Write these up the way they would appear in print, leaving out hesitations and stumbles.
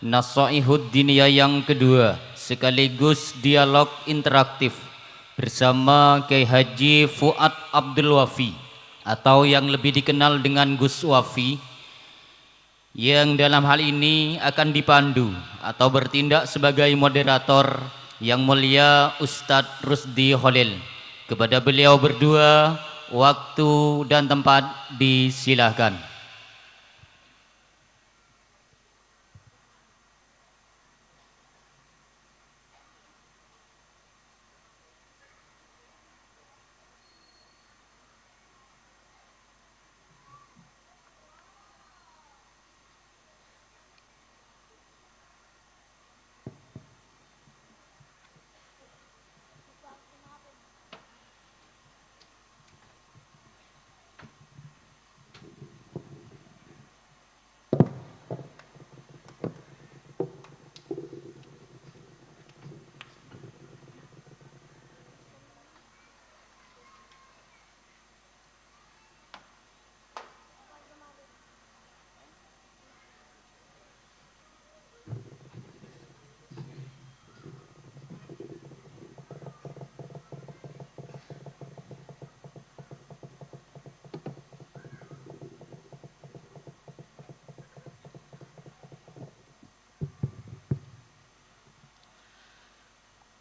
Nasaihud Diniyah yang kedua sekaligus dialog interaktif bersama Kiai Haji Fuad Abdul Wafi atau yang lebih dikenal dengan Gus Wafi, yang dalam hal ini akan dipandu atau bertindak sebagai moderator yang mulia Ustadz Rusdi Khalil. Kepada beliau berdua waktu dan tempat disilahkan.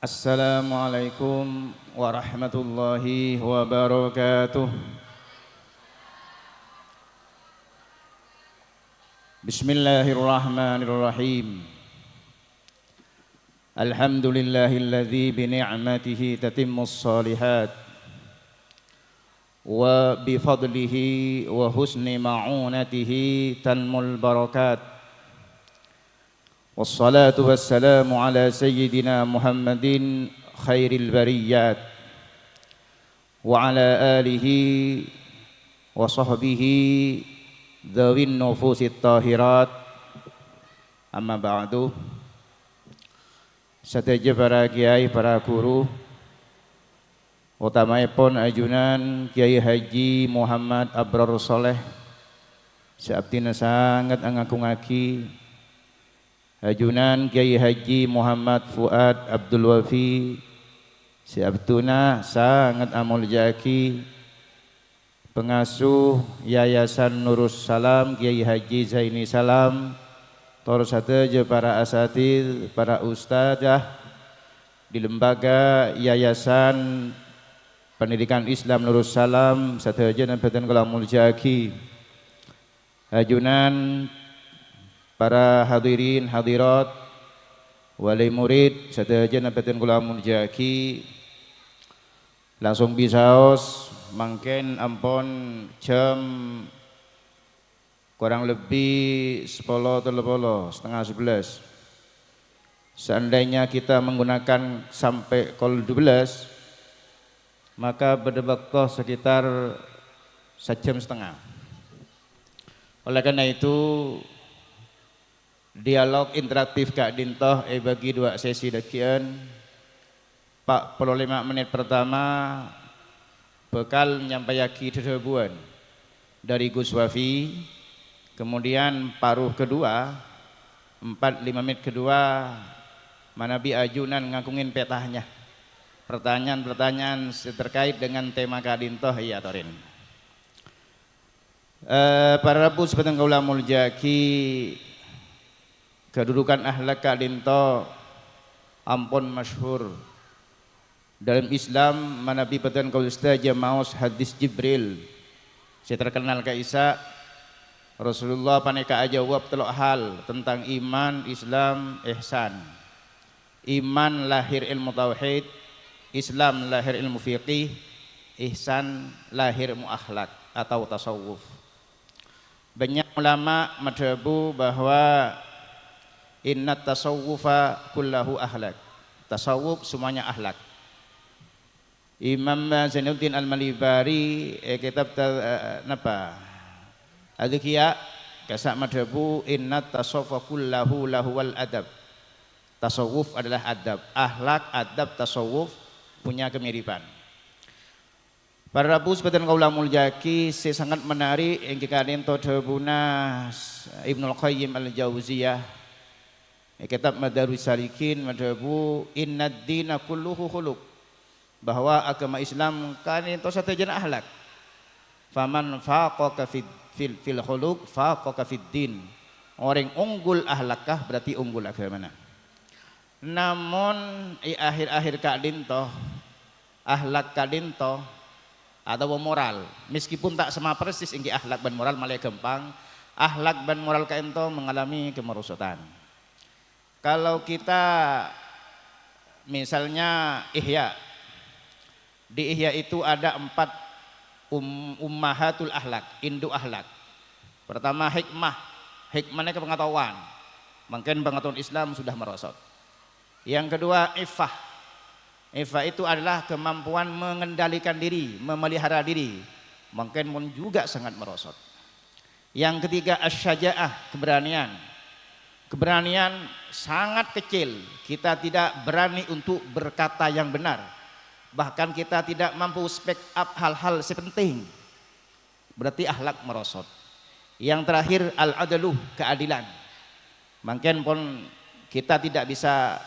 Assalamualaikum warahmatullahi wabarakatuh. Bismillahirrahmanirrahim. Alhamdulillahilladzi bini'matihi tatimmus shalihat wa bifadlihi wa husni ma'unatihi tanmul barakat. Wassalatu wassalamu ala sayyidina Muhammadin khairil bariyat wa ala alihi wa sahbihi dhawin nufusit tahirat. Amma ba'du. Sadaya para kiai, para guru, utamaipun ajunan Kiai Haji Muhammad Abrar Soleh seabdina sangat angakungaki ajunan Kiai Haji Muhammad Fuad Abdul Wafi seabduna sangat amul jaki pengasuh Yayasan Nurus Salam Kiai Haji Zaini Salam, tor sateja para asatid, para ustadzah di lembaga Yayasan Pendidikan Islam Nurus Salam sateja nampeten kula amul jaki ajunan para hadirin hadirat wali murid sadaya nampeten kula amun jaki langsung bisaos mangken ampun jam kurang lebih 10.30 setengah 11. Seandainya kita menggunakan sampai kol 12 maka berdebaktoh sekitar 1 jam setengah. Oleh karena itu dialog interaktif Kak Dintoh bagi 2 sesi dakian 45 menit pertama bekal menyampaikan tersebut dari Gus Wafi, kemudian paruh kedua 45 menit kedua manabi ajunan ngakungin petahnya pertanyaan-pertanyaan terkait dengan tema Kak Dintoh iya torin. Para rabu sebatang kaulamul jaki kedudukan ahlak Kak Dintoh ampun masyhur dalam Islam. Manabi petan kau ustaja maus hadis Jibril saya terkenal Kak Isa Rasulullah paneka ajawab telok hal tentang iman, Islam, ihsan. Iman lahir ilmu tauhid, Islam lahir ilmu fiqih, ihsan lahir ilmu akhlak atau tasawuf. Banyak ulama madhabu bahwa inna tasawufa kullahu ahlak, tasawuf semuanya ahlak. Imam Zainuddin Al-Malibari kitab napa Adhikiya kasak madhabu inna tasawufa kullahu lahuwal adab. Tasawuf adalah adab, ahlak, adab, tasawuf punya kemiripan. Para rabu sebagian kaulamul jaki sangat menarik yang kikanin todhabuna Ibnul Qayyim Al-Jauziyah Kitab Madarus Salikin madhabu innad dina kulluhu khuluq, bahwa agama Islam kan itu satajana akhlak. Faman faqaka fil khuluq faqaka fid din. Orang unggul akhlakah berarti unggul agama. Namun akhir-akhir kadinto akhlak kadinto atau moral, meskipun tak sama persis ingi akhlak dan moral malah gampang, akhlak dan moral kaento mengalami kemerosotan. Kalau kita misalnya Ihya, di Ihya itu ada 4 ummahatul akhlak, induk akhlak. Pertama hikmah, hikmahnya kepengetahuan, mungkin pengetahuan Islam sudah merosot. Yang kedua iffah, iffah itu adalah kemampuan mengendalikan diri, memelihara diri, mungkin pun juga sangat merosot. Yang ketiga asy-syaja'ah, keberanian. Keberanian sangat kecil, kita tidak berani untuk berkata yang benar, bahkan kita tidak mampu speak up hal-hal sepenting, berarti akhlak merosot. Yang terakhir al-adluh, keadilan. Mungkin pun kita tidak bisa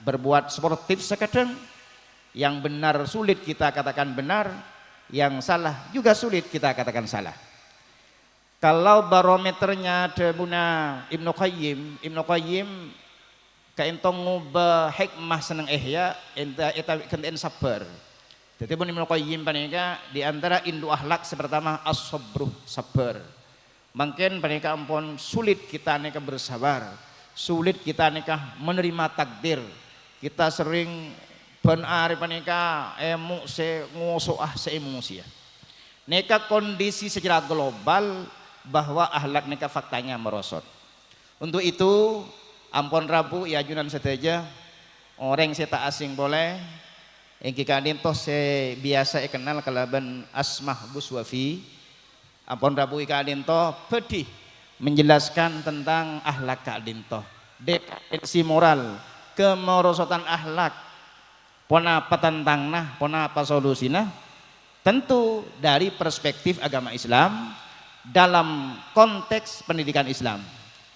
berbuat sportif sekadang, yang benar sulit kita katakan benar, yang salah juga sulit kita katakan salah. Kalau barometernya debuna Ibnu Qayyim kaentong ngubah hikmah seneng ihya eta kenten sabar. Jadi pun Ibnu Qayyim panika di antara indu akhlak pertama as-sabru, sabar. Mungkin panika ampun sulit kita nika bersabar, sulit kita nika menerima takdir. Kita sering benar panika se ngosoah se emosi ya. Neka kondisi secara global bahwa akhlak neka faktanya merosot. Untuk itu ampun Rabu ya junan seteja orang saya tak asing boleh engki kadin toh se biasa kenal kalaban Asmah Buswafi. Ampun Rabu kadin toh pedih menjelaskan tentang akhlak kadin toh dependensi moral, kemerosotan akhlak. Pona apa tentangna, pona apa solusina? Tentu dari perspektif agama Islam dalam konteks pendidikan Islam.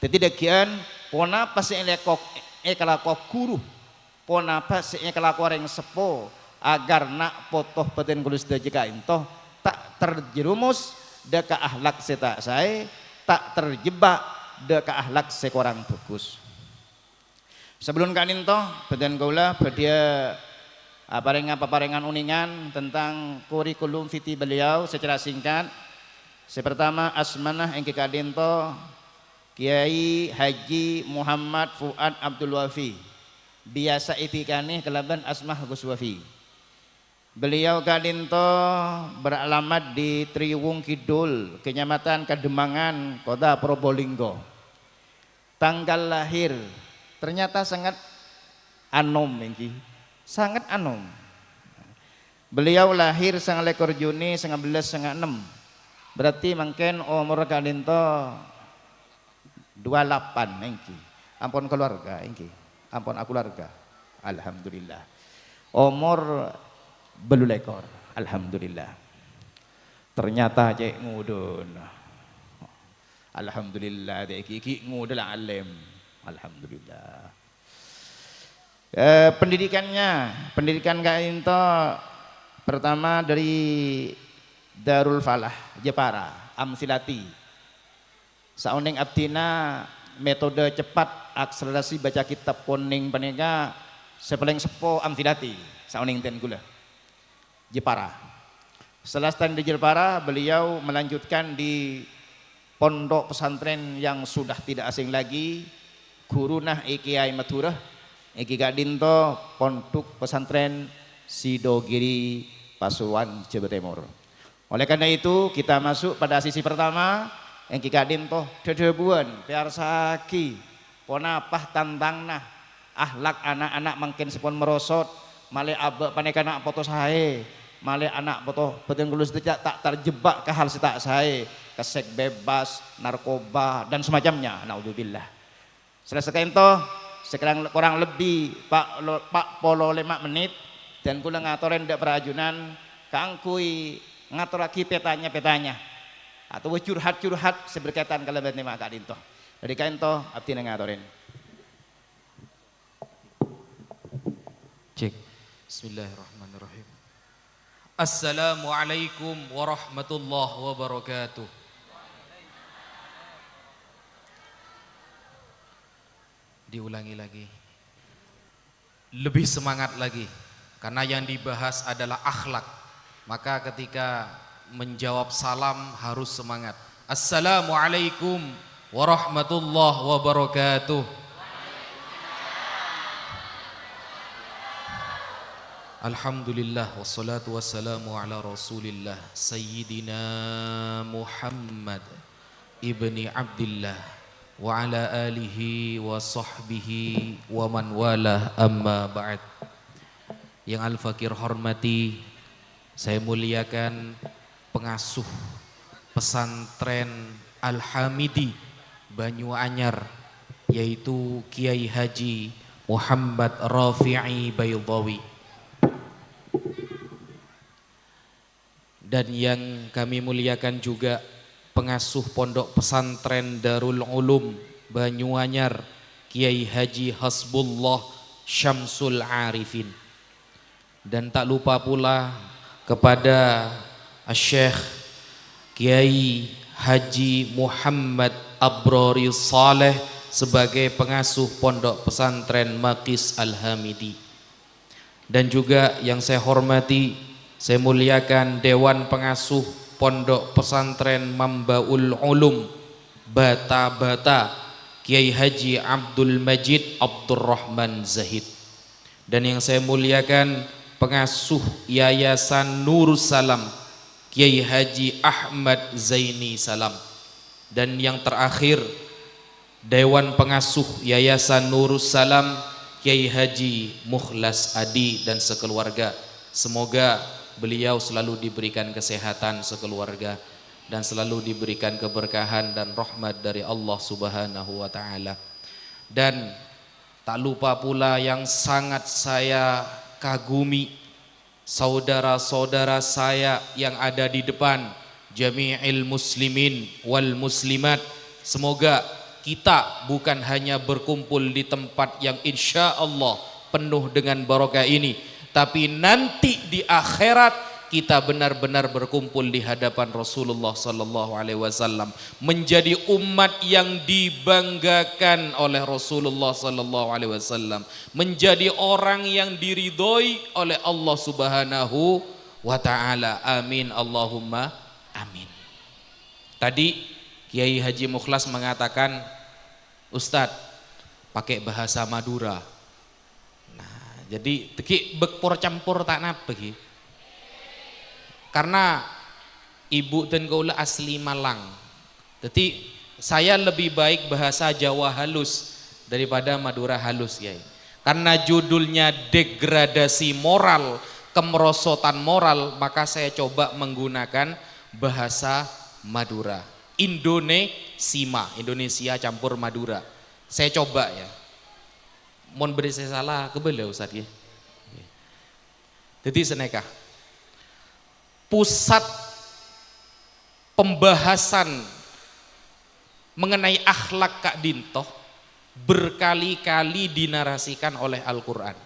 Jadi dekian pona pasti elekok ekalakok guru, pona pasti ekalakok orang sepo agar nak potoh peten kulus dejeka into tak terjerumus deka akhlak seta saya, tak terjebak deka akhlak sekorang bagus. Sebelum kanin toh peten kaula badia paparengan uningan tentang kurikulum vitae beliau secara singkat. Pertama asmanah yang kikadinto Kiai Haji Muhammad Fuad Abdul Wafi, biasa itikani kelaban Asmah Gus Wafi. Beliau kadinto beralamat di Triwung Kidul, Kecamatan Kademangan, Kota Probolinggo. Tanggal lahir ternyata sangat anom ini, sangat anom. Beliau lahir 9 Juni 1996. Berarti mungkin umur kadinto 28 engki. Ampun keluarga engki. Ampun aku keluarga. Alhamdulillah. Umur belulekor. Alhamdulillah. Ternyata cek ngudun. Alhamdulillah dek iki ngudul alim. Alhamdulillah. Pendidikan kadinto pertama dari Darul Falah Jepara Amsilati. Sauning abdina metode cepat akselerasi baca kitab kuning panika sepaling sepo Amsilati sauning ten gula Jepara. Setelah stand di Jepara beliau melanjutkan di pondok pesantren yang sudah tidak asing lagi, gurunah Kiai Madurah Iki Kadinto pondok pesantren Sidogiri Pasuruan Jawa Timur. Oleh karena itu kita masuk pada sisi pertama yang kikadin toh dedebuan piarsaki ponapah tantangna akhlak anak-anak makin sepon merosot malih abek paneka anak foto sae malih anak foto betul kulus tidak tak terjebak ke hal setak sae kesek bebas narkoba dan semacamnya naudzubillah. Selesai toh sekarang kurang lebih pak polo 5 menit dan kula ngatoren ndak perajunan kangkui ngatur lagi petanya atau curhat berkaitan kalau benteng mak kadinto dari kainto abdi ngatorin Cek. Bismillahirrahmanirrahim. Assalamualaikum warahmatullahi wabarakatuh. Diulangi lagi. Lebih semangat lagi. Karena yang dibahas adalah akhlak. Maka ketika menjawab salam harus semangat. Assalamualaikum warahmatullahi wabarakatuh. Alhamdulillah wassalatu wassalamu ala Rasulillah Sayyidina Muhammad ibni Abdillah wa ala alihi wa sahbihi wa man walah, amma ba'd. Yang Al-Fakir hormati, saya muliakan pengasuh pesantren Al-Hamidi Banyuanyar, yaitu Kiai Haji Muhammad Rafi'i Baydawi. Dan yang kami muliakan juga pengasuh pondok pesantren Darul Ulum Banyuanyar, Kiai Haji Hasbullah Syamsul Arifin. Dan tak lupa pula kepada Syekh Kiai Haji Muhammad Abrori Saleh sebagai pengasuh pondok pesantren Maqis Al-Hamidi. Dan juga yang saya hormati, saya muliakan Dewan Pengasuh Pondok Pesantren Mambaul Ulum Bata-Bata, Kiai Haji Abdul Majid Abdurrahman Zahid. Dan yang saya muliakan pengasuh Yayasan Nur Salam, Kiai Haji Ahmad Zaini Salam. Dan yang terakhir, Dewan Pengasuh Yayasan Nur Salam, Kiai Haji Mukhlas Adi dan sekeluarga. Semoga beliau selalu diberikan kesehatan sekeluarga dan selalu diberikan keberkahan dan rahmat dari Allah Subhanahu wa taala. Dan tak lupa pula yang sangat saya kagumi, saudara-saudara saya yang ada di depan, jami'il muslimin wal muslimat. Semoga kita bukan hanya berkumpul di tempat yang insya Allah penuh dengan barokah ini, tapi nanti di akhirat kita benar-benar berkumpul di hadapan Rasulullah sallallahu alaihi wasallam, menjadi umat yang dibanggakan oleh Rasulullah sallallahu alaihi wasallam, menjadi orang yang diridhoi oleh Allah Subhanahu wa taala. Amin Allahumma amin. Tadi Kiai Haji Mukhlas mengatakan, Ustadz pakai bahasa Madura. Jadi teki bekpor campur tak napa ki. Karena ibu dan kaula asli Malang. Jadi saya lebih baik bahasa Jawa halus daripada Madura halus ya. Karena judulnya degradasi moral, kemerosotan moral, maka saya coba menggunakan bahasa Madura. Indonesia campur Madura. Saya coba ya. Mohon beri saya salah kebeli Ustaz ya. Jadi seneka pusat pembahasan mengenai akhlak Kak Dintoh berkali-kali dinarasikan oleh Al-Quran.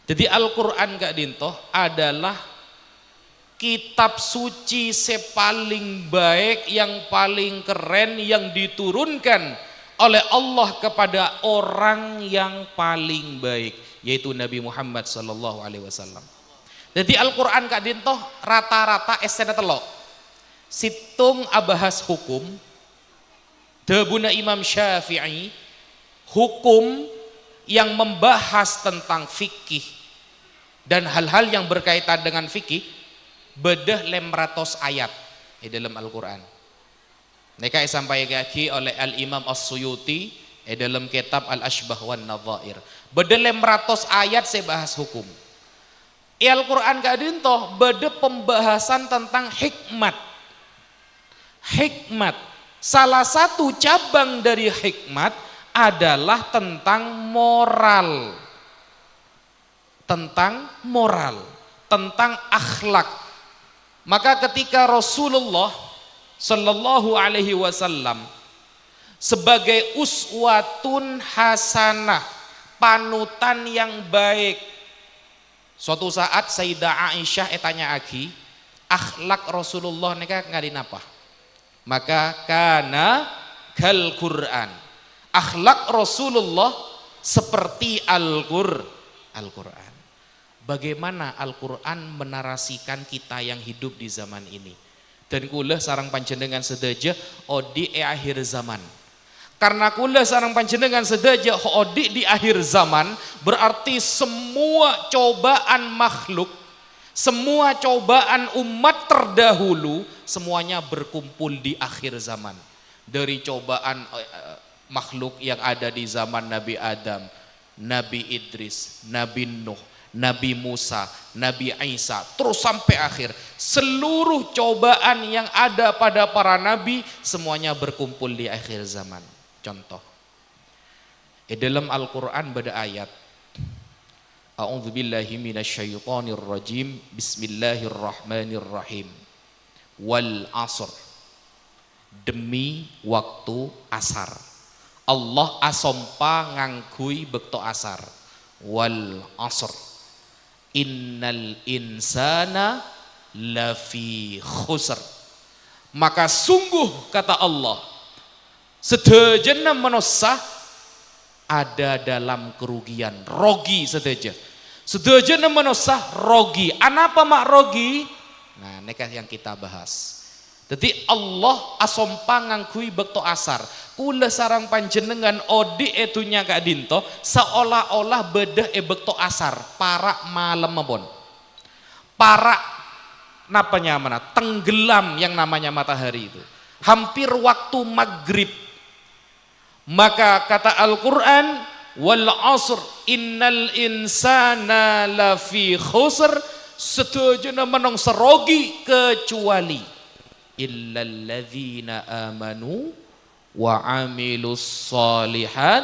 Jadi Al-Quran Kak Dintoh adalah kitab suci sepaling baik, yang paling keren, yang diturunkan oleh Allah kepada orang yang paling baik, yaitu Nabi Muhammad sallallahu alaihi wasallam. Jadi Al-Qur'an Kak Dintoh rata-rata esena telok. Situng abahas hukum, debuna Imam Syafi'i, hukum yang membahas tentang fikih dan hal-hal yang berkaitan dengan fikih, bedah 500 ayat di dalam Al-Qur'an. Mereka disampaikan oleh Al-Imam As-Suyuti dalam kitab Al-Ashbah wan Nadhair. Beda 500 ayat saya bahas hukum. Al-Quran Kak Dintoh beda pembahasan tentang hikmat. Hikmat. Salah satu cabang dari hikmat adalah tentang moral. Tentang moral, tentang akhlak. Maka ketika Rasulullah sallallahu alaihi wasallam sebagai uswatun hasanah, panutan yang baik, Suatu saat Sayyidah Aisyah tanya agi, akhlak Rasulullah nika ngadin apa? Maka kana kal Quran. Akhlak Rasulullah seperti Al-Quran. Bagaimana Al-Quran menarasikan kita yang hidup di zaman ini? Dan kula sarang panjenengan sedaja odi akhir zaman. Karena kula sarang panjenengan sedaja odi di akhir zaman, berarti semua cobaan makhluk, semua cobaan umat terdahulu, semuanya berkumpul di akhir zaman. Dari cobaan makhluk yang ada di zaman Nabi Adam, Nabi Idris, Nabi Nuh, Nabi Musa, Nabi Isa, terus sampai akhir. Seluruh cobaan yang ada pada para nabi semuanya berkumpul di akhir zaman. Contoh, di dalam Al-Quran ada ayat, A'udzubillahi minasyaitonirrajim, Bismillahirrahmanirrahim, wal asr, demi waktu asar. Allah asompa ngangkui bekto asar, wal asr, innal insana lafi khusr. Maka sungguh kata Allah, sedajana manusia ada dalam kerugian, rogi sedaja. Sedajana manusia rogi. Anapa mak rogi? Nah, ini yang kita bahas. Jadi Allah asompa ngangkui bekto asar. Kula sarang panjenengan odi etunya Kak Dinto seolah-olah bedah bekto asar, para malam mabon. Para napanya mana? Tenggelam yang namanya matahari itu. Hampir waktu maghrib. Maka kata Al-Quran, wal asr innal insana lafi khusr, sedajana manungsa rogi kecuali illalladzina amanu wa amilus solihat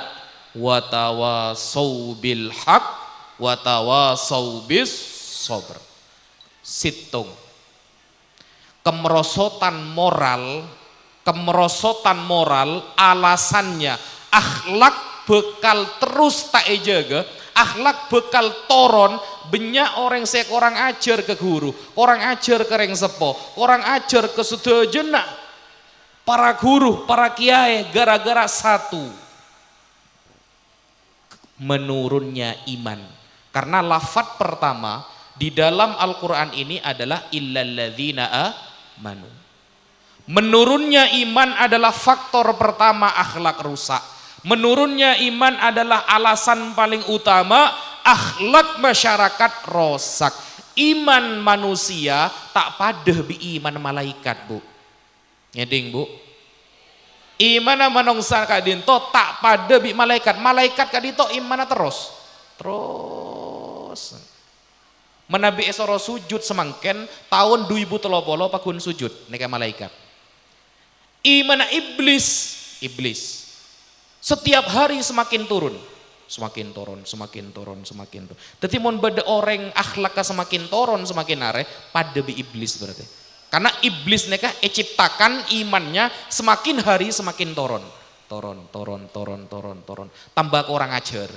wa tawasau bil haq wa tawasau bis sabr. Situng kemerosotan moral alasannya akhlak bekal terus tak ejaga, akhlak bekal toron banyak orang sekorang ajar ke guru, orang ajar ke reng sepo, orang ajar ke sedajana para guru, para kiai, gara-gara satu, menurunnya iman. Karena lafaz pertama di dalam Al-Quran ini adalah illalladzina amanu. Menurunnya iman adalah faktor pertama akhlak rusak. Menurunnya iman adalah alasan paling utama akhlak masyarakat rosak. Iman manusia tak padah bi iman malaikat, Bu. Ngeding, Bu. Iman manungsa Kak Dinto tak pada bi malaikat. Malaikat Kak Dinto iman terus. Menabi esoro sujud semangken tahun 2030 pakun sujud neka malaikat. Iman iblis setiap hari semakin turun. Tapi mon beda orang akhlaknya semakin turun semakin are pada bi iblis berarti. Karena iblis neka ciptakan imannya semakin hari semakin turun. Tambah ke orang ajar.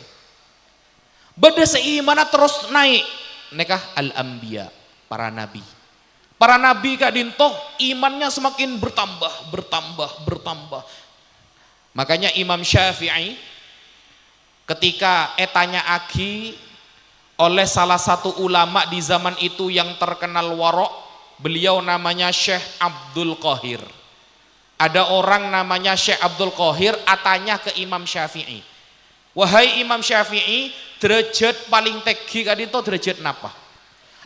Beda seimana terus naik neka al-anbiya, para nabi. Para nabi Kak Dinto imannya semakin bertambah. Makanya Imam Syafi'i ketika etanya agi oleh salah satu ulama di zaman itu yang terkenal warok, beliau namanya Syekh Abdul Qahir. Ada orang namanya Syekh Abdul Qahir atanya ke Imam Syafi'i, wahai Imam Syafi'i, derajat paling tinggi Kak Dinto derajat napa?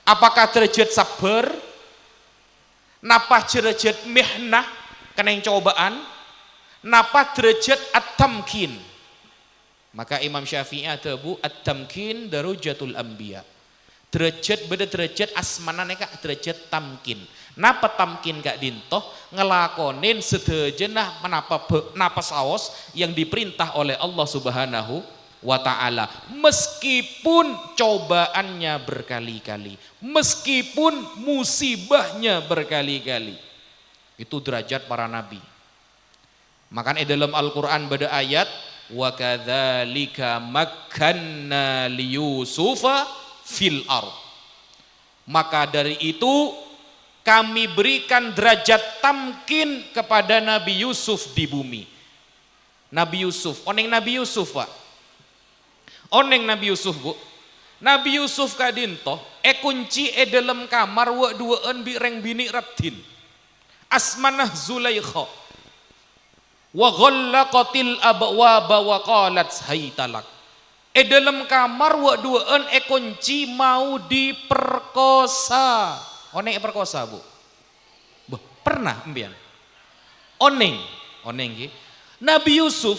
Apakah derajat sabar? Napa derajat mihnah kena yang cobaan? Napa derajat at-tamkin? Maka Imam Syafi'i ada Bu, at-tamkin darujatul anbiya. Derajat beda derajat asmana neka derajat tamkin. Napa tamkin Kak Dinto? Ngelakonin sedajana napa saos yang diperintah oleh Allah Subhanahu wa ta'ala, meskipun cobaannya berkali-kali, meskipun musibahnya berkali-kali. Itu derajat para nabi. Makanya dalam Al-Quran pada ayat wa kadzalika makkanna liyusufa fil ard Maka dari itu kami berikan derajat tamkin kepada Nabi Yusuf di bumi. Nabi Yusuf, oneng Nabi Yusuf Pak. Oneng Nabi Yusuf Bu. Nabi Yusuf kadinto kunci dalam kamar wa duaan bi reng bini ratin. Asmanah Zulaikha. Wa ghallaqatil abwaba wa qalat haytalak. Dalam kamar wa duaan kunci mau diperkosa. Oneng perkosa Bu. Bah, pernah mbian. Oneng nggih. Nabi Yusuf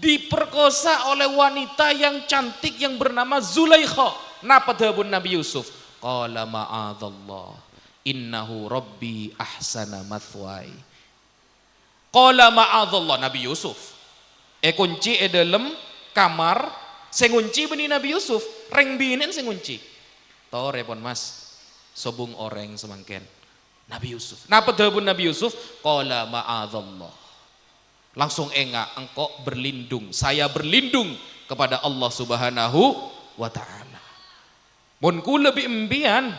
diperkosa oleh wanita yang cantik yang bernama Zulaikha. Napa dhabun Nabi Yusuf? Qala ma'adzallah innahu rabbi ahsana mathwai. Qala ma'adzallah Nabi Yusuf. Kunci dalam kamar sing ngunci beni Nabi Yusuf, reng binen sing ngunci. To repon Mas, sobung orang semangken. Nabi Yusuf. Napa dhabun Nabi Yusuf? Qala ma'adzallah. Langsung engkau berlindung, saya berlindung kepada Allah Subhanahu wa ta'ala. Mun ku lebih embian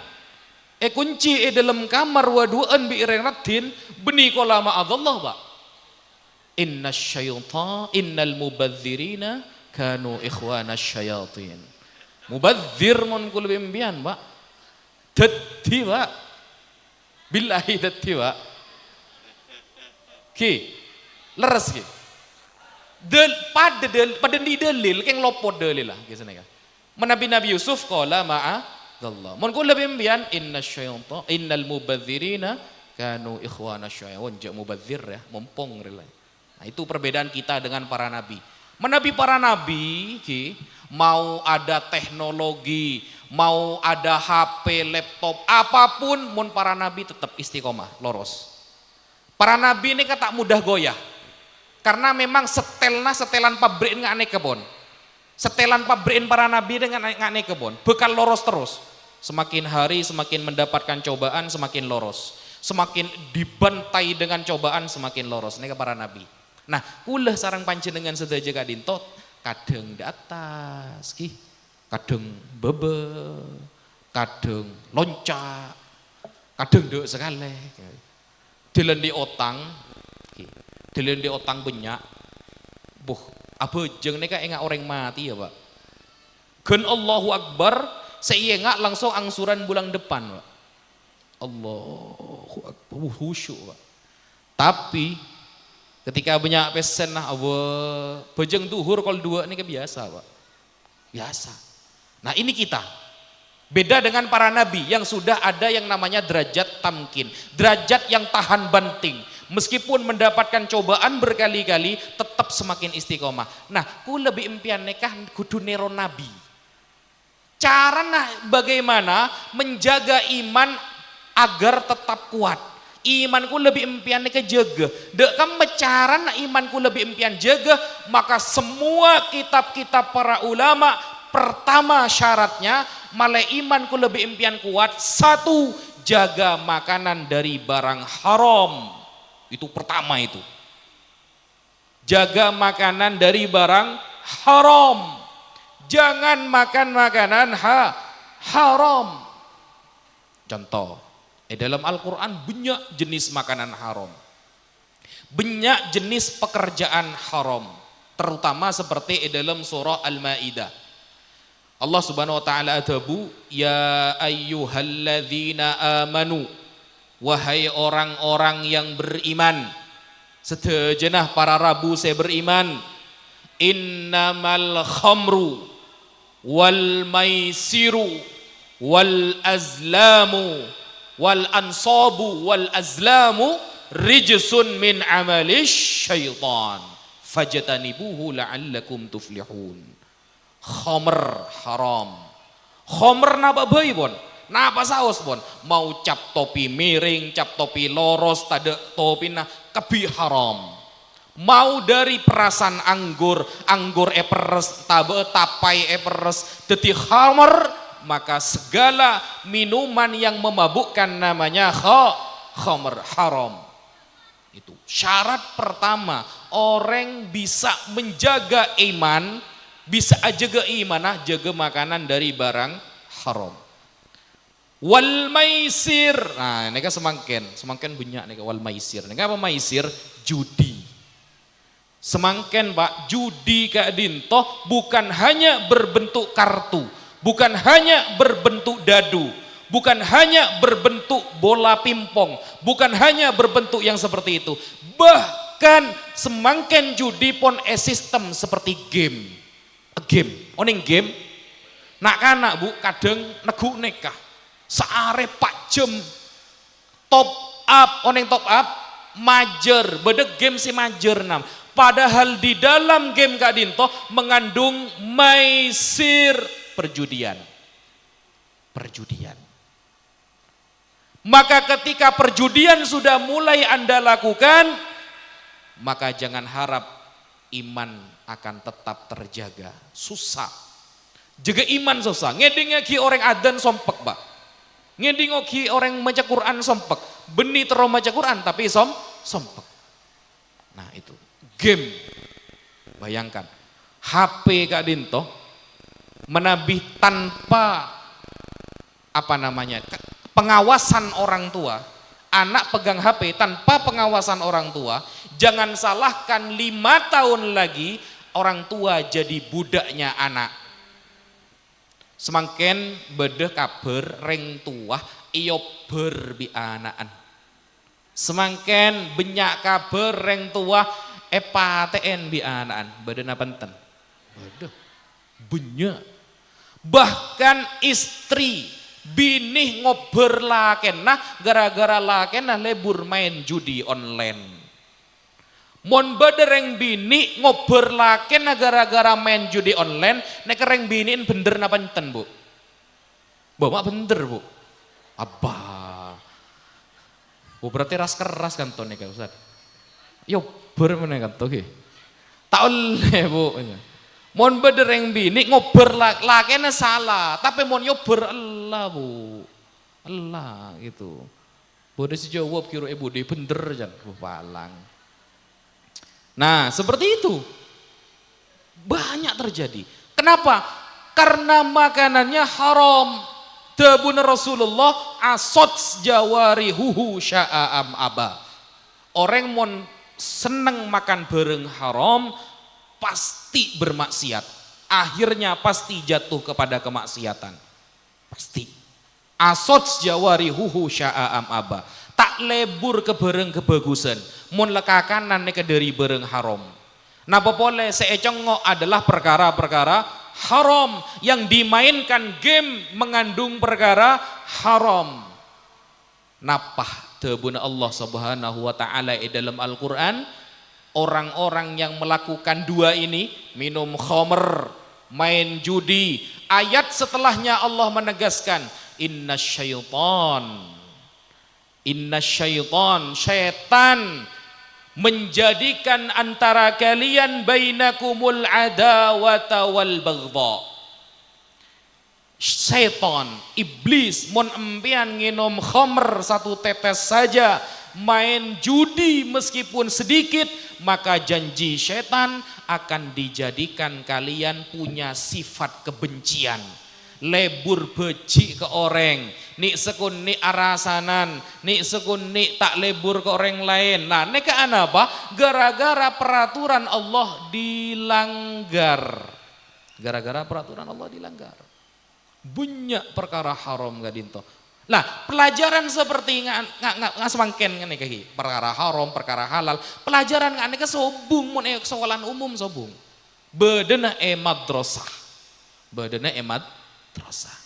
kunci dalam kamar waduan bi ireng ratin beni qala ma'adzallah Pak. Innal mubadzirina kanu ikhwana syayatin. Mubadzir mun ku lebih embian Pak. Dadi Pak. Billahi dadi Pak. Ki leres gitu. Pada di dalil keng lopot dalil lah kisahnya kan. Menabi Nabi Yusuf qala ma'adzallah. Mun kula bimbian innal mubadzirina kanu ikhwana syai'un. Jak mubadzir ya, mumpung rela. Nah, itu perbedaan kita dengan para nabi. Menabi para nabi ki, mau ada teknologi, mau ada HP, laptop, apapun mun para nabi tetap istiqomah, loros. Para nabi ini kan tak mudah goyah. Karena memang setelan pabrik ngane kebon. Setelan pabrik para nabi dengan ngane kebon. Bekal loros terus. Semakin hari semakin mendapatkan cobaan semakin loros. Semakin dibantai dengan cobaan semakin loros. Ini para nabi. Nah, ulah sarang panjenengan sedaja kadinto kadang di atas, kadang bebe, kadang loncat, kadang dek sekali. Dilen di otang. Dilen di otang banyak, apa jeng neka enggak orang mati ya Pak. Gen Allahu Akbar, saya enggak langsung angsuran bulan depan Pak. Allahu Akbar, khusyuk Pak. Tapi ketika banyak pesen nah bejeng duhur kalau dua ini kebiasa Pak. Biasa. Nah ini kita. Beda dengan para nabi yang sudah ada yang namanya derajat tamkin, derajat yang tahan banting. Meskipun mendapatkan cobaan berkali-kali tetap semakin istiqomah. Nah, ku lebih impian nekah kudu nero nabi. Cara bagaimana menjaga iman agar tetap kuat. Imanku lebih impian nekah jaga. Dek kam cara imanku lebih impian jaga, maka semua kitab-kitab para ulama pertama syaratnya malah imanku lebih impian kuat. Satu, jaga makanan dari barang haram. Itu pertama itu. Jaga makanan dari barang haram. Jangan makan makanan haram. Contoh, dalam Al-Quran banyak jenis makanan haram. Banyak jenis pekerjaan haram. Terutama seperti dalam surah Al-Ma'idah. Allah Subhanahu wa taala adabu, ya ayyuhalladzina amanu. Wahai orang-orang yang beriman, setejenah para rabu saya beriman, innamal khamru wal maisiru wal azlamu wal ansabu wal azlamu rijsun min amalis syaitan fajtanibuhu la'allakum tuflihun. Khamr haram. Khamr napa bae bon? Napa saus bon? Mau cap topi miring, cap topi loros, tada topi nah kebi haram. Mau dari perasan anggur peres, tapai peres, dadi khamr, maka segala minuman yang memabukkan namanya khamr haram. Itu syarat pertama orang bisa menjaga iman, bisa jaga iman, jaga makanan dari barang haram. wal maisir. Nah, ini kan semangken banyak nih wal maisir. Ini apa maisir? Judi. Semangken Pak, judi Kak Dinto bukan hanya berbentuk kartu, bukan hanya berbentuk dadu, bukan hanya berbentuk bola pimpong, bukan hanya berbentuk yang seperti itu. Bahkan semangken judi pun sistem seperti game. Oning game. Nak kanak Bu kadang negu nekah. Saare pak jam top up, oning top up majer, beda game si majer nam. Padahal di dalam game Kak Dinto mengandung maisir, perjudian. Maka ketika perjudian sudah mulai Anda lakukan, maka jangan harap iman akan tetap terjaga. Susah. Jaga iman susah. Ngedingnya orang adan sompek Pak. Ngedingnya orang maca Quran sompek. Benih terus maca Quran tapi sompek. Nah itu. Game, bayangkan HP Kak Dinto menabih tanpa pengawasan orang tua. Anak pegang HP tanpa pengawasan orang tua, jangan salahkan 5 tahun lagi orang tua jadi budaknya anak. Semangken bedeh kabar reng tua iyo berbianaan. Semangken banyak kabar reng tua PTN bianaan badan apenten. Waduh, banyak. Bahkan istri binih ngober lakenah gara-gara lakenah lebur main judi online. Mon badereng bini ngober lakenah gara-gara main judi online, nek reng biniin bener napa enten Bu? Bapak bener Bu. Abah. Bu berarti ras keras kan to nek Ustaz. Yo bermene kan to ki. Tak oleh Bu. Mon bedereng bini ngober lakene salah, tapi mon yo berellah Bu. Allah gitu. Bode si jawab kira ibu de bener jan palang. Nah, seperti itu. Banyak terjadi. Kenapa? Karena makanannya haram. Dabun Rasulullah asot jawari huhu sya'am aba. Orang mon seneng makan bareng haram pasti bermaksiat. Akhirnya pasti jatuh kepada kemaksiatan. Pasti. Asot jawari huhu sya'am aba. Tak lebur ke bareng kebagusan. Mun lekakanan neka dari bareng haram. Napa boleh seecongok adalah perkara-perkara haram yang dimainkan game mengandung perkara haram. Napah tebuna Allah Subhanahu wa taala dalam Al-Qur'an orang-orang yang melakukan dua ini, minum khamr, main judi. Ayat setelahnya Allah menegaskan innasyaitan syaitan menjadikan antara kalian bainakumul adawata wal baghdha. Syaitan, iblis mon empian nginum khamr satu tetes saja, main judi meskipun sedikit, maka janji syaitan akan dijadikan kalian punya sifat kebencian. Lebur beci ke orang, nik sekun nik arasanan, nik sekun nik tak lebur ke orang lain. Nah, neka apa? Gara-gara peraturan Allah dilanggar. Gara-gara peraturan Allah dilanggar. Banyak perkara haram gak dinto. Nah, pelajaran seperti nggak semangken kan nih perkara haram, perkara halal. Pelajaran nggak nih sobung, mun sekolahan umum sobung. Bedena madrasah, bedena madrasah.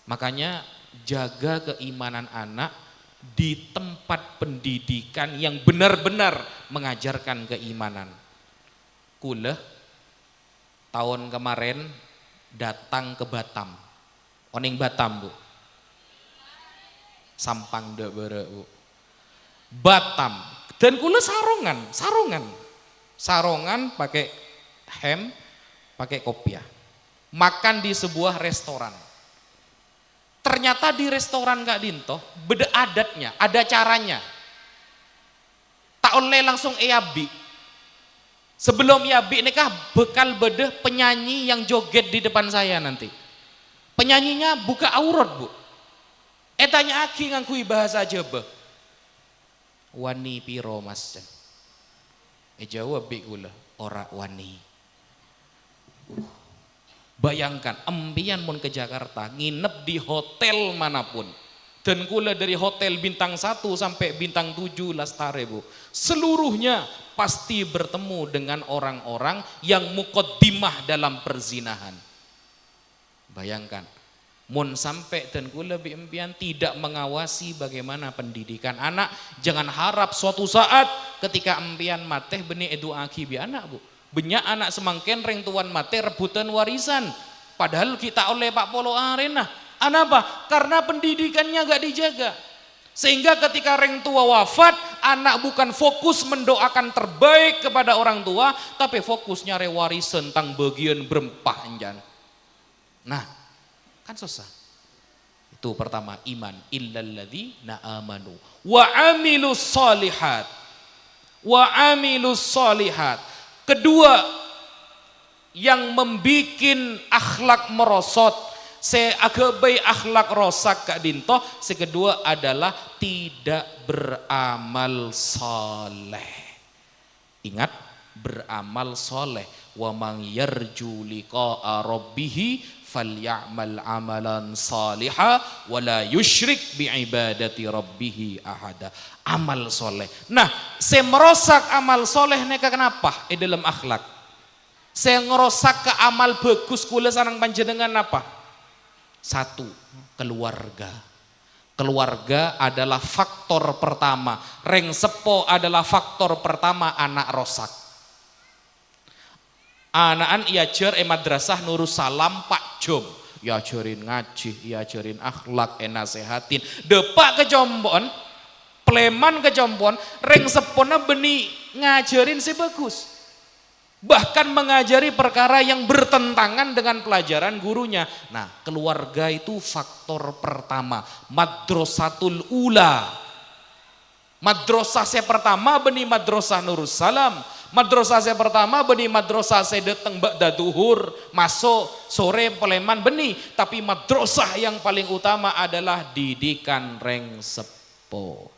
Makanya jaga keimanan anak di tempat pendidikan yang benar-benar mengajarkan keimanan. Kula tahun kemarin datang ke Batam, oning Batam Bu. Sampang dek bere Bu. Batam dan kula sarongan pakai hem, pakai kopiah. Makan di sebuah restoran. Ternyata di restoran Kak Dinto beda adatnya, ada caranya. Tak oleh langsung yabi. Sebelum yabi nikah bekal beda penyanyi yang joget di depan saya nanti. Penyanyinya buka aurat Bu. Tanya aki ngangkui bahasa Jawa. Wani piro mas? Jawab bi kula ora wani. Bayangkan empian mun ke Jakarta nginep di hotel manapun. Dan kula dari hotel bintang 1 sampai bintang 7 Lestari Bu. Seluruhnya pasti bertemu dengan orang-orang yang muqaddimah dalam perzinahan. Bayangkan, mun sampai dan kula biimpian tidak mengawasi bagaimana pendidikan anak, jangan harap suatu saat ketika empian mateh benih edu aki bi anak Bu. Banyak anak semangken reng tuan mateh rebutan warisan. Padahal kita oleh Pak Polo Arena. Kenapa? Karena pendidikannya gak dijaga. Sehingga ketika orang tua wafat, anak bukan fokus mendoakan terbaik kepada orang tua, tapi fokus nyari warisan tentang bagian berempah enjan. Nah, kan susah. Itu pertama iman, illalladzina amanu wa amilus solihat. Wa amilus solihat. Kedua, yang membikin akhlak merosot, seagabai akhlak rosak kak dinto. Sekedua adalah tidak beramal soleh. Ingat, beramal soleh. Wa man yarju liqa'a rabbihi falyamal amalan salihah wa la yusyrik biibadati rabbihi ahada. Amal soleh. Nah, saya merosak amal soleh neka kenapa? Dalam akhlak. Saya ngerosak ke amal bagus kula sareng panjenengan apa? Satu, keluarga. Keluarga adalah faktor pertama. Reng sepo adalah faktor pertama anak rosak. Anaan iajar madrasah Nurus Salam Pak Jom. Iajarin ngaji, iajarin akhlak, nasehatin. Depak kejombon, pleman kejombon, reng sepona beni ngajarin si bagus. Bahkan mengajari perkara yang bertentangan dengan pelajaran gurunya. Nah, keluarga itu faktor pertama. Madrasatul ula. Madrasah saya pertama beni madrasah Nurus Salam. Madrasah saya pertama beni madrasah saya datang ba'da duhur, masuk sore peleman beni. Tapi madrasah yang paling utama adalah didikan reng sepo.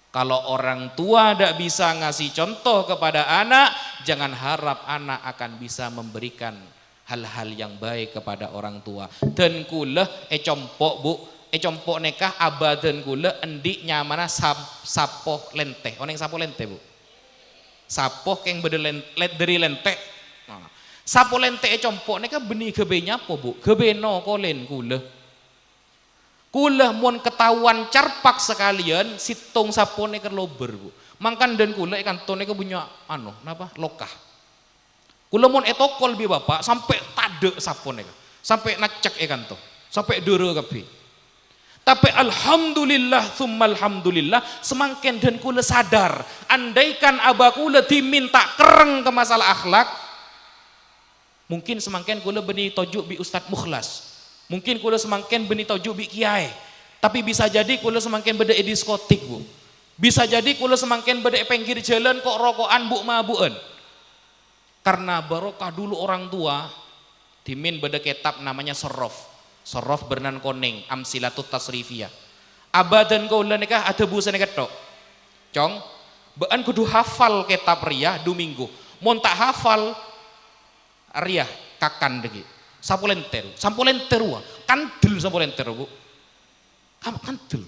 Kalau orang tua tidak bisa ngasih contoh kepada anak, jangan harap anak akan bisa memberikan hal-hal yang baik kepada orang tua. Dan kula compok Bu, compok nekah abadan kula endik nyamana sapoh lenteh. Oneng sapoh lenteh Bu. Sapoh keng bedel dari lenteh. Sapoh lenteh compok nekah benih gebenya apa Bu? Gebeno kolen kula. Kula mun ketahuan carpak sekalian situng sapone kerlober Bu. Mangkan dan kula ikan tone ke punya napa lokah. Kula mun etokol bi Bapak sampai tade sapone sampai nacek ikan to. Sampai dere kabeh. Tapi alhamdulillah tsumma alhamdulillah semangken dan kula sadar andaikan abah kula diminta kereng ke masalah akhlak mungkin semangken kula beni tojuk bi Ustadz Mukhlas. Mungkin kula semangken beni tojuk bi kiai. Tapi bisa jadi kula semangken beda diskotik Bu. Bisa jadi kula semangken beda pinggir jalan kok rokokan bu mabuan. Karena barokah dulu orang tua dimin beda kitab namanya Sorof. Sorof Bernan Koneng Amsilatut Tasrifiyah. Abadan kula nikah ada busa nikah tok. Cong, bean kudu hafal kitab riyah 2 minggu. Mun tak hafal riyah kakan degi. Sampulenter wah, kandel sampulenter Bu. Kamu kandel.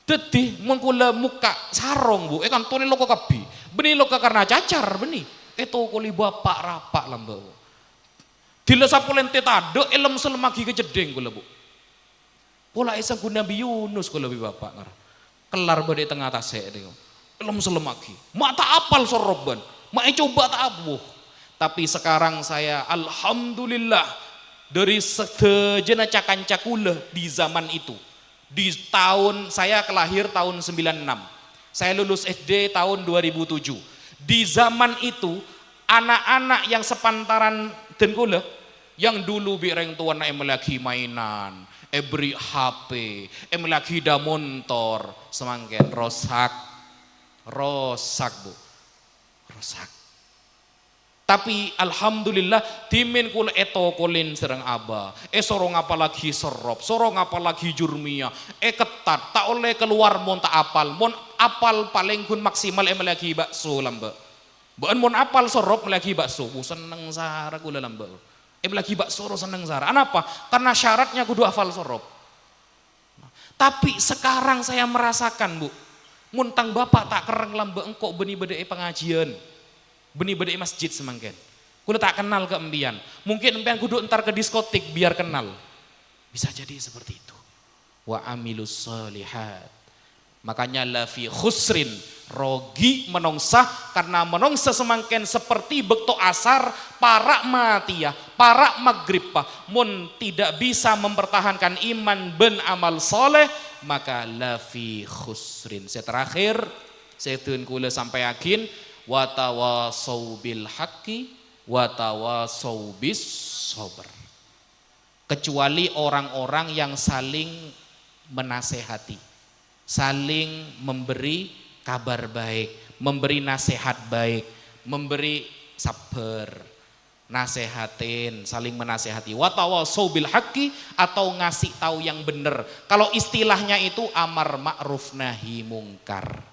Dadi mun kula muka sarong Bu, kantone loko kabi. Beni loka karena cacar beni. Itu kuli bapak rapak lamba Bu. Dila sampulenter tado elem selemagi kecedeng kula Bu. Pola esa guna Nabi Yunus kula bi bapak ngar. Kelar bade tengah tase niku. Elem selemagi. Mak tak apal soroban. Mak coba tak abuh. Tapi sekarang saya alhamdulillah dari sejenak cakan-cakula di zaman itu. Di tahun saya kelahir tahun 96. Saya lulus SD tahun 2007. Di zaman itu anak-anak yang sepantaran dan kula yang dulu bireng tuan lagi mainan, beri HP, lagi da motor, semangken rosak Bu. Rosak. Tapi alhamdulillah timin kula eto kolin serang aba. Sorong apalagi serop, sorong apalagi jurmia. Ketat, tak oleh keluar mon tak apal. Mon apal paling kun maksimal lagi bakso lamba. Bukan mon apal serop lagi bakso. Seneng sara kula lamba. Lagi bakso seneng sara. Kenapa? Karena syaratnya kudu hafal serop. Tapi sekarang saya merasakan, Bu, muntang bapak tak kereng lamba engkau benih bedai pengajian. Benih bedai masjid semangken. Kudu tak kenal ke empian. Mungkin empian kudu entar ke diskotik biar kenal. Bisa jadi seperti itu. Wa amilus solihat. Makanya la fi khusrin, rogi menongsa karena menongsa semangken seperti bekto asar para matiyah, para maghribah. Mun tidak bisa mempertahankan iman ben amal soleh, maka la fi khusrin. Saya terakhir, saya tun kula sampai yakin watawasau bil haqqi watawasau bis sabr. Kecuali orang-orang yang saling menasehati, saling memberi kabar baik, memberi nasihat baik, memberi sabar, nasehatin, saling menasehati. Watawasau bil haqqi atau ngasih tahu yang benar. Kalau istilahnya itu amar ma'ruf nahi mungkar.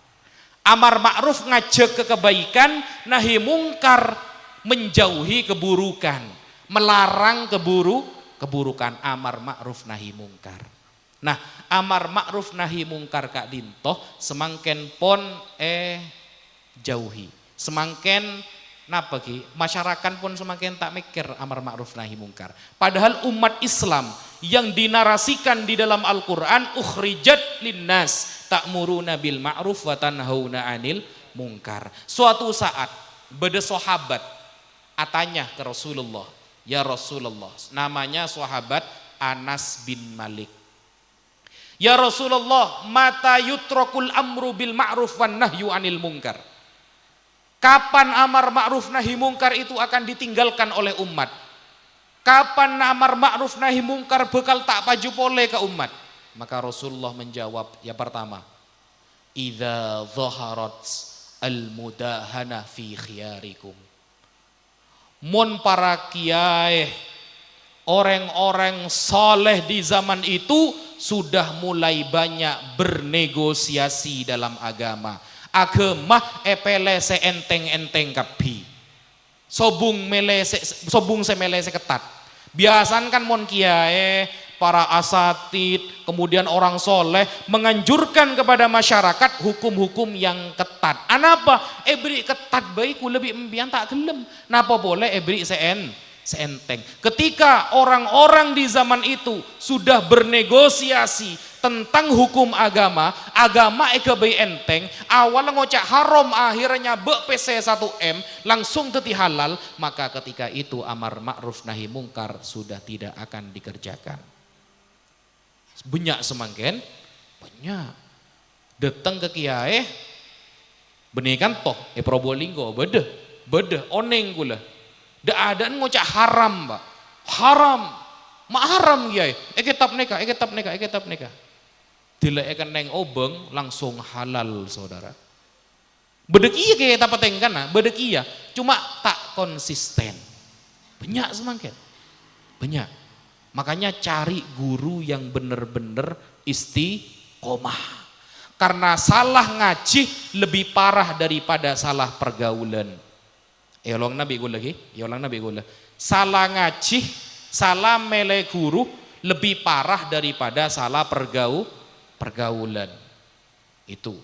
Amar ma'ruf ngajak ke kebaikan, nahi mungkar menjauhi keburukan, melarang keburukan. Amar ma'ruf nahi mungkar. Nah, amar ma'ruf nahi mungkar Kak Dintoh semangken pon jauhi. Semangken napa ki? Masyarakat pun semakin tak mikir amar ma'ruf nahi mungkar. Padahal umat Islam yang dinarasikan di dalam Al-Qur'an ukhrijat linnas ta'muruna bil ma'ruf wa tanhauna 'anil mungkar. Suatu saat beda sahabat atanya ke Rasulullah, "Ya Rasulullah," namanya sahabat Anas bin Malik. "Ya Rasulullah, mata yutrakul amru bil ma'ruf wan nahyu 'anil mungkar?" Kapan amar ma'ruf nahi mungkar itu akan ditinggalkan oleh umat? Kapan amar ma'ruf nahi mungkar bekal tak paju pole ke umat? Maka Rasulullah menjawab, ya pertama, idza zaharat al-mudahana fi khiyarikum. Mun para kiai, orang-orang soleh di zaman itu sudah mulai banyak bernegosiasi dalam agama. Agama epele se enteng kapi. Sobung semelese ketat. Biasan kan mon kiai, para asatid, kemudian orang soleh menganjurkan kepada masyarakat hukum-hukum yang ketat. Anapa? Beri ketat baik lebih empian tak gelem. Napa boleh beri seenteng. Ketika orang-orang di zaman itu sudah bernegosiasi tentang hukum agama bayi enteng, awal ngocak haram akhirnya PC 1M langsung teti halal, maka ketika itu amar ma'ruf nahi mungkar sudah tidak akan dikerjakan. Banyak semangken, banyak. Datang ke kiai, benikan toh, Probolinggo, bede, oneng gula. Da ada ngocak haram, Pak. Haram. Ma haram kiai. Kitab nikah. Dilekan neng obeng langsung halal, saudara. Bedek iya kayak tak petengkan, bedek iya. Cuma tak konsisten. Banyak semangkin. Banyak. Makanya cari guru yang benar-benar istiqomah. Karena salah ngaji lebih parah daripada salah pergaulan. Ulang nabi gue lagi. Salah ngaji, salah mele guru lebih parah daripada salah pergaulan. Itu.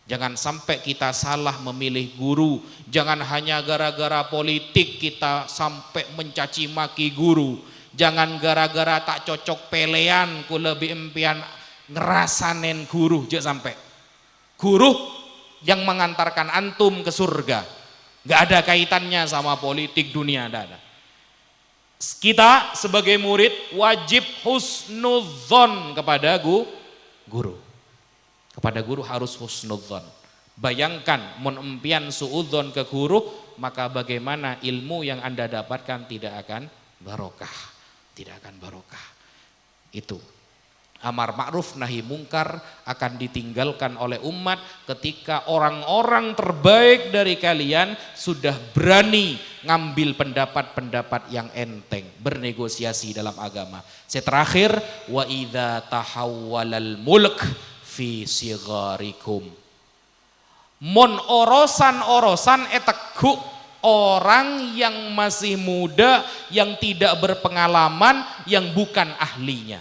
Jangan sampai kita salah memilih guru. Jangan hanya gara-gara politik kita sampai mencaci maki guru. Jangan gara-gara tak cocok pelean ku lebih empian ngerasanen guru. Jangan sampai. Guru yang mengantarkan antum ke surga. Gak ada kaitannya sama politik dunia, ada. Kita sebagai murid wajib husnudzon kepada guru. Kepada guru harus husnudzon. Bayangkan mun empian suudzon ke guru, maka bagaimana ilmu yang Anda dapatkan tidak akan barokah. Tidak akan barokah. Itu. Amar ma'ruf nahi mungkar akan ditinggalkan oleh umat ketika orang-orang terbaik dari kalian sudah berani ngambil pendapat-pendapat yang enteng, bernegosiasi dalam agama. Saya terakhir, wa idza tahawwalal mulk fi sigharikum. Mon orosan-orosan eteguk orang yang masih muda, yang tidak berpengalaman, yang bukan ahlinya.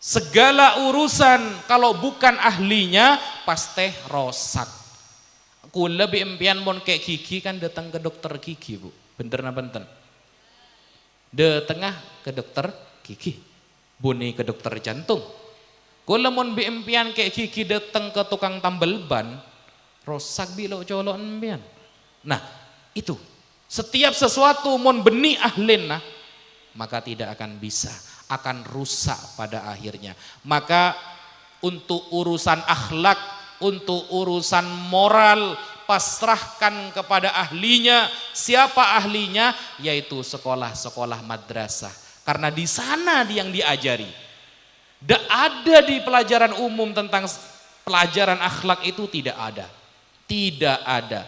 Segala urusan kalau bukan ahlinya pasti rosak. Kula bi impian mon kayak gigi kan datang ke dokter gigi, Bu. Bener napa benten? De tengah ke dokter gigi. Buni ke dokter jantung. Kula mon bi impian kayak gigi datang ke tukang tambal ban, rosak bi lo colok impian. Nah, itu. Setiap sesuatu mon beni ahlina maka tidak akan bisa, akan rusak pada akhirnya. Maka untuk urusan akhlak, untuk urusan moral, pasrahkan kepada ahlinya. Siapa ahlinya? Yaitu sekolah-sekolah madrasah. Karena di sana yang diajari. Tidak ada di pelajaran umum tentang pelajaran akhlak itu, tidak ada. Tidak ada.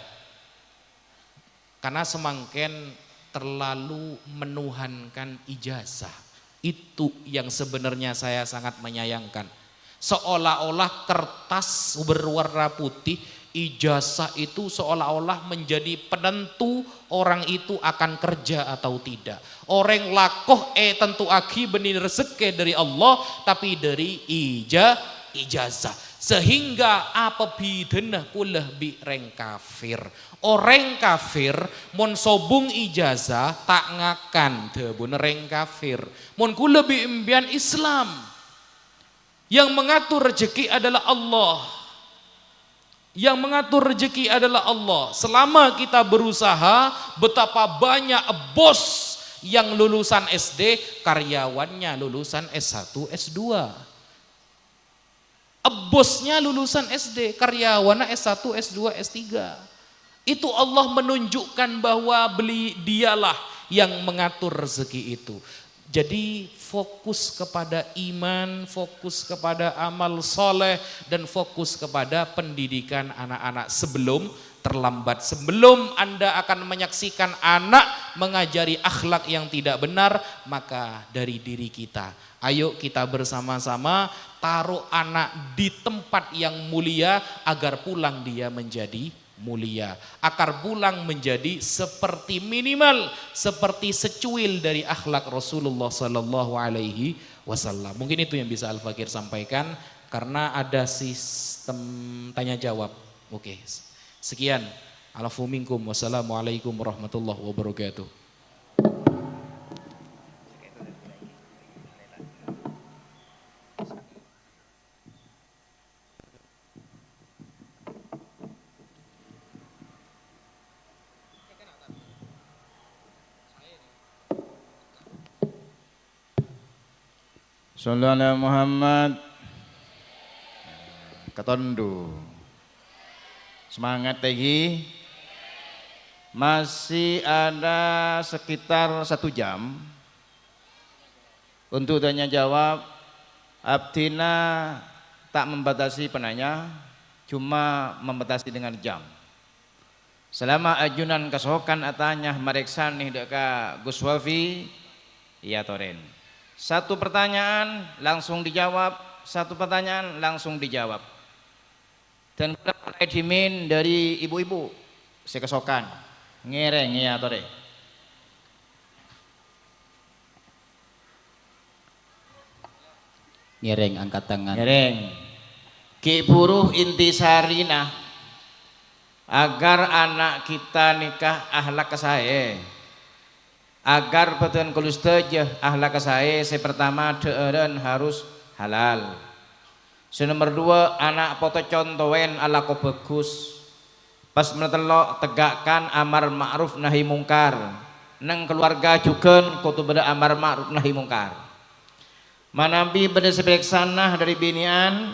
Karena semakin terlalu menuhankan ijazah. Itu yang sebenarnya saya sangat menyayangkan. Seolah-olah kertas berwarna putih, ijazah itu seolah-olah menjadi penentu orang itu akan kerja atau tidak. Orang lakoh tentu agi benih rezeki dari Allah, tapi dari ijazah. Sehingga apa bidenah kulah bi reng kafir. Orang kafir mon sobung ijazah tak ngakan debun reng kafir. Mon kula bi imbian Islam. Yang mengatur rezeki adalah Allah. Yang mengatur rezeki adalah Allah. Selama kita berusaha, betapa banyak bos yang lulusan SD, karyawannya lulusan S1, S2. Bosnya lulusan SD, karyawannya S1, S2, S3. Itu Allah menunjukkan bahwa dialah yang mengatur rezeki itu. Jadi fokus kepada iman, fokus kepada amal soleh, dan fokus kepada pendidikan anak-anak sebelum terlambat. Sebelum Anda akan menyaksikan anak mengajari akhlak yang tidak benar, maka dari diri kita. Ayo kita bersama-sama taruh anak di tempat yang mulia agar pulang dia menjadi mulia. Agar pulang menjadi seperti minimal, seperti secuil dari akhlak Rasulullah Sallallahu Alaihi Wasallam. Mungkin itu yang bisa Al-Fakir sampaikan karena ada sistem tanya jawab. Oke, sekian. Alafu minkum. Wassalamualaikum warahmatullahi wabarakatuh. Sallallahu alaihi Muhammad. Ketondu. Semangat lagi. Masih ada sekitar 1 jam untuk tanya jawab. Abdina tak membatasi penanya, cuma membatasi dengan jam. Selama ajunan kesokan atanya meriksa nih deka Gus Wafi, ya toren. 1 pertanyaan langsung dijawab, 1 pertanyaan langsung dijawab. Dan mulai dimin dari ibu-ibu sekesokan ngereng ya tore. Ngereng angkat tangan. Ngereng. Ki buruh intisarina agar anak kita nikah ahlak kesae. Agar betul kulustajah ahlak saya pertama deeren harus halal. Nomor 2 anak foto contohen ala ko bagus. Pas menetelok tegakkan amar ma'ruf nahi mungkar. Neng keluarga juga kutu beda amar ma'ruf nahi mungkar. Manabi beda sebeksana dari binian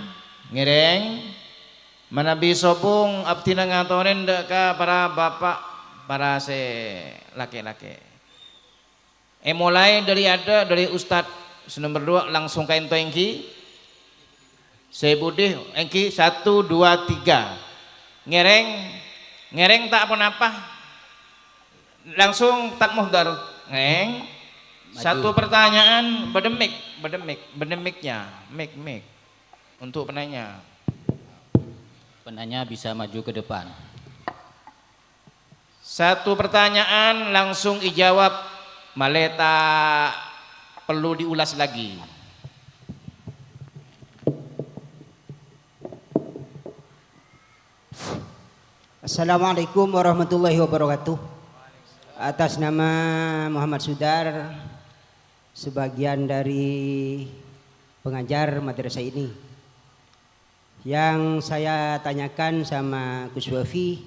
ngereng. Manabi sobung abdina ngatoren deka para bapak para se laki-laki. Mulai dari Ustadz nomor 2 langsung ke ento engki. Saya Budi engki 1 2 3. Ngereng tak apa-apa. Langsung tak muhdar. Ngeng. Satu pertanyaan bedemiknya, mik untuk penanya. Penanya bisa maju ke depan. Satu pertanyaan langsung dijawab, maleta perlu diulas lagi. Assalamualaikum warahmatullahi wabarakatuh. Atas nama Muhammad Sudar, sebagian dari pengajar madrasah ini, yang saya tanyakan sama Gus Wafi,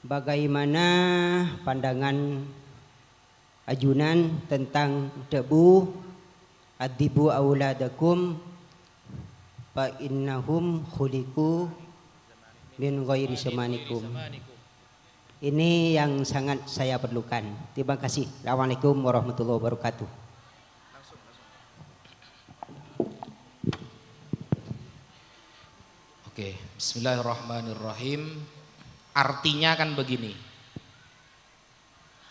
bagaimana pandangan ajunan tentang debu adibu auladakum fa innahum khuliqu min ghairi zamanikum. Ini yang sangat saya perlukan. Terima kasih. Assalamualaikum warahmatullahi wabarakatuh. Oke, bismillahirrahmanirrahim. Artinya kan begini.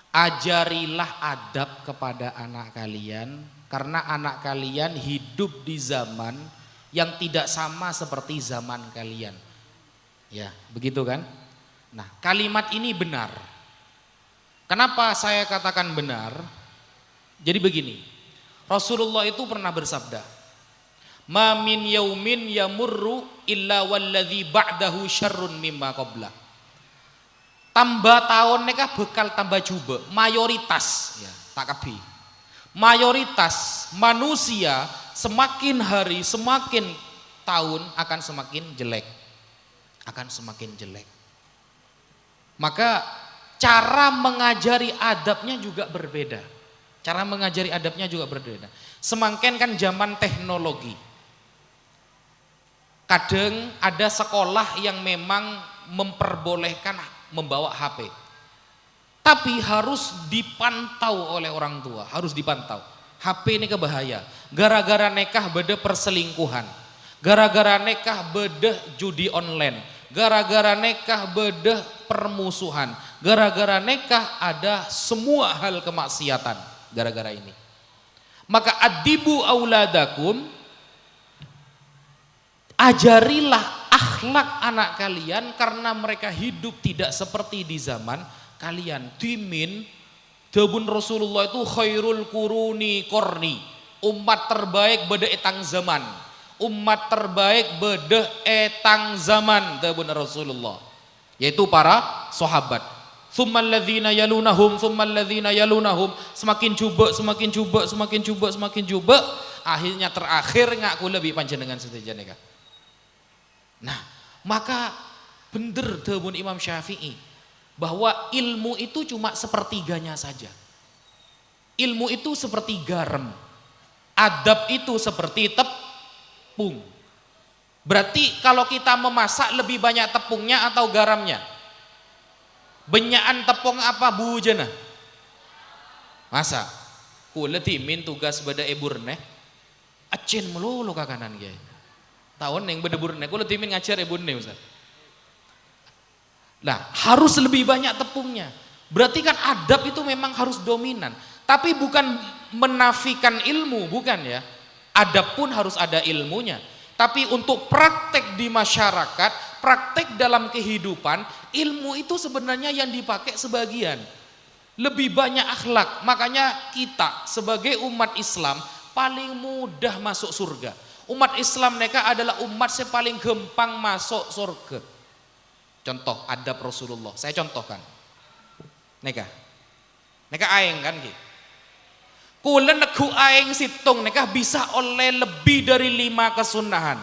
Ajarilah adab kepada anak kalian, karena anak kalian hidup di zaman yang tidak sama seperti zaman kalian. Ya, begitu kan? Nah, kalimat ini benar. Kenapa saya katakan benar? Jadi begini. Rasulullah itu pernah bersabda, "Ma min yaumin yamurru illa walladzi ba'dahu syarrun mimma qabla." Tambah tahun nikah bekal tambah juba, mayoritas ya, tak kebi. Mayoritas manusia semakin hari semakin tahun akan semakin jelek. Akan semakin jelek. Maka cara mengajari adabnya juga berbeda. Cara mengajari adabnya juga berbeda. Semakin kan zaman teknologi. Kadang ada sekolah yang memang memperbolehkan membawa HP. Tapi harus dipantau oleh orang tua, harus dipantau. HP ini kebahaya. Gara-gara nekah beda perselingkuhan. Gara-gara nekah beda judi online. Gara-gara nekah beda permusuhan. Gara-gara nekah ada semua hal kemaksiatan gara-gara ini. Maka adibu auladakum, ajarilah akhlak anak kalian karena mereka hidup tidak seperti di zaman kalian. Dimin dabun Rasulullah itu khairul kuruni korni, umat terbaik beda etang zaman. Umat terbaik beda etang zaman dabun Rasulullah, yaitu para sahabat. Tsummal ladzina yalunahum, tsummal ladzina yalunahum, semakin coba, semakin coba, semakin coba, semakin coba, akhirnya terakhir ngaku lebih panjenengan setuju nika. Nah, maka bener dabun Imam Syafi'i bahwa ilmu itu cuma sepertiganya saja. Ilmu itu seperti garam, adab itu seperti tepung. Berarti kalau kita memasak lebih banyak tepungnya atau garamnya? Benyaan tepung apa Bu Jana? Masa kula timin tugas beda eburne acin melulu kakanan kiai. Tahun yang beda burne kula timin ngajar eburne Ustaz. Nah, harus lebih banyak tepungnya. Berarti kan adab itu memang harus dominan. Tapi bukan menafikan ilmu, bukan ya. Adab pun harus ada ilmunya. Tapi untuk praktek di masyarakat, praktek dalam kehidupan, ilmu itu sebenarnya yang dipakai sebagian. Lebih banyak akhlak. Makanya kita sebagai umat Islam paling mudah masuk surga. Umat Islam mereka adalah umat yang paling gampang masuk surga. Contoh adab Rasulullah. Saya contohkan. Neka aing kan ki. Kula negu aing situng neka bisa oleh lebih dari 5 kesunahan.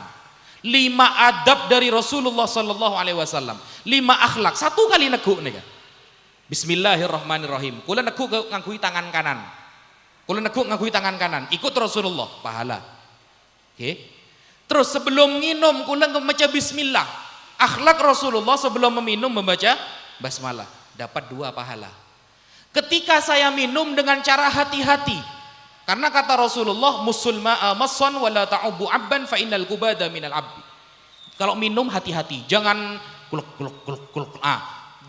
5 adab dari Rasulullah sallallahu alaihi wasallam. 5 akhlak. Satu kali negu neka. Bismillahirrahmanirrahim. Kula negu ngangguhi tangan kanan. Kula negu ngangguhi tangan kanan. Ikut Rasulullah, pahala. Oke. Terus sebelum minum kula membaca bismillah. Akhlak Rasulullah sebelum meminum membaca basmalah, dapat 2 pahala. Ketika saya minum dengan cara hati-hati, Karena kata Rasulullah, musulma maswan wala ta'ubu abban fa innal kubada minal abdi. Kalau minum hati-hati, jangan gluk gluk gluk gluk.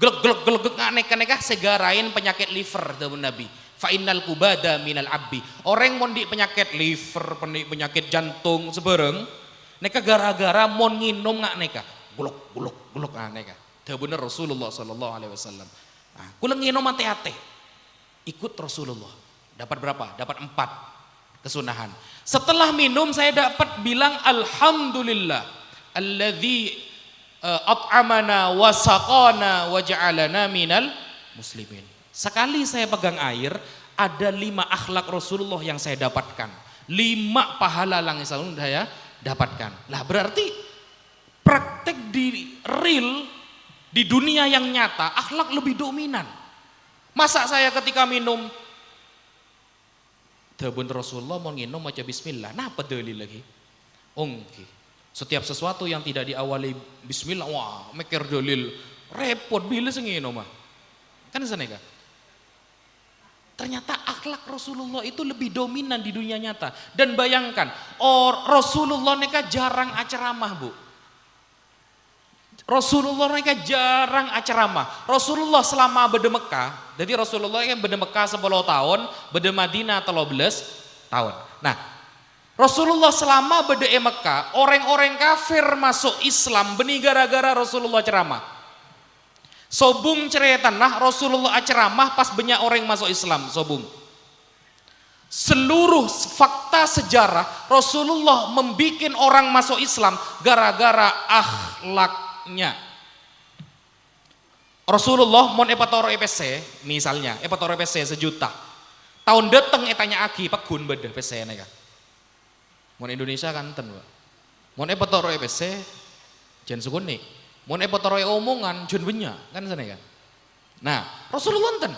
Gluk gluk gluk gluk neka segarain penyakit liver dawuh Nabi. Fa innal kubada minal abdi. Orang mon di penyakit liver, penyakit jantung sebereng, neka gara-gara mon nginum neka. Gluk gluk gluk neka. Dawuh Rasulullah sallallahu alaihi wasallam. Kula nginum hati-hati. Ikut Rasulullah. Dapat berapa? Dapat 4 kesunahan. Setelah minum saya dapat bilang alhamdulillah alladzi at'amana wa saqana wa ja'alana minal muslimin. Sekali saya pegang air, ada 5 akhlak Rasulullah yang saya dapatkan. 5 pahala yang saya dapatkan. Lah berarti praktek di real di dunia yang nyata akhlak lebih dominan. Masa saya ketika minum Dabun Rasulullah mau nginum baca bismillah. Nah apa dalil lagi? Ongki. Setiap sesuatu yang tidak diawali bismillah, wah mikir dalil. Repot bila nginum mah. Kan sana kan? Ternyata akhlak Rasulullah itu lebih dominan di dunia nyata. Dan bayangkan, Rasulullah neka jarang ceramah, Bu. Rasulullah mereka jarang ceramah. Rasulullah selama bede Mekah, jadi Rasulullah yang bede Mekah 10 tahun, bede Madinah 13 tahun. Nah, Rasulullah selama bede Mekah, orang-orang kafir masuk Islam beni gara-gara Rasulullah ceramah. Sobung cerita nah Rasulullah ceramah pas banyak orang masuk Islam, sobung. Seluruh fakta sejarah Rasulullah membikin orang masuk Islam gara-gara akhlak. Rasulullah mon epatoro EPC misalnya epatoro EPC 1 juta tahun dateng etanya aki pegun beda PC neka mon Indonesia kan ten mon epatoro EPC jen sukuni mon epatoro omongan jen benya kan sana kan. Nah Rasulullah ten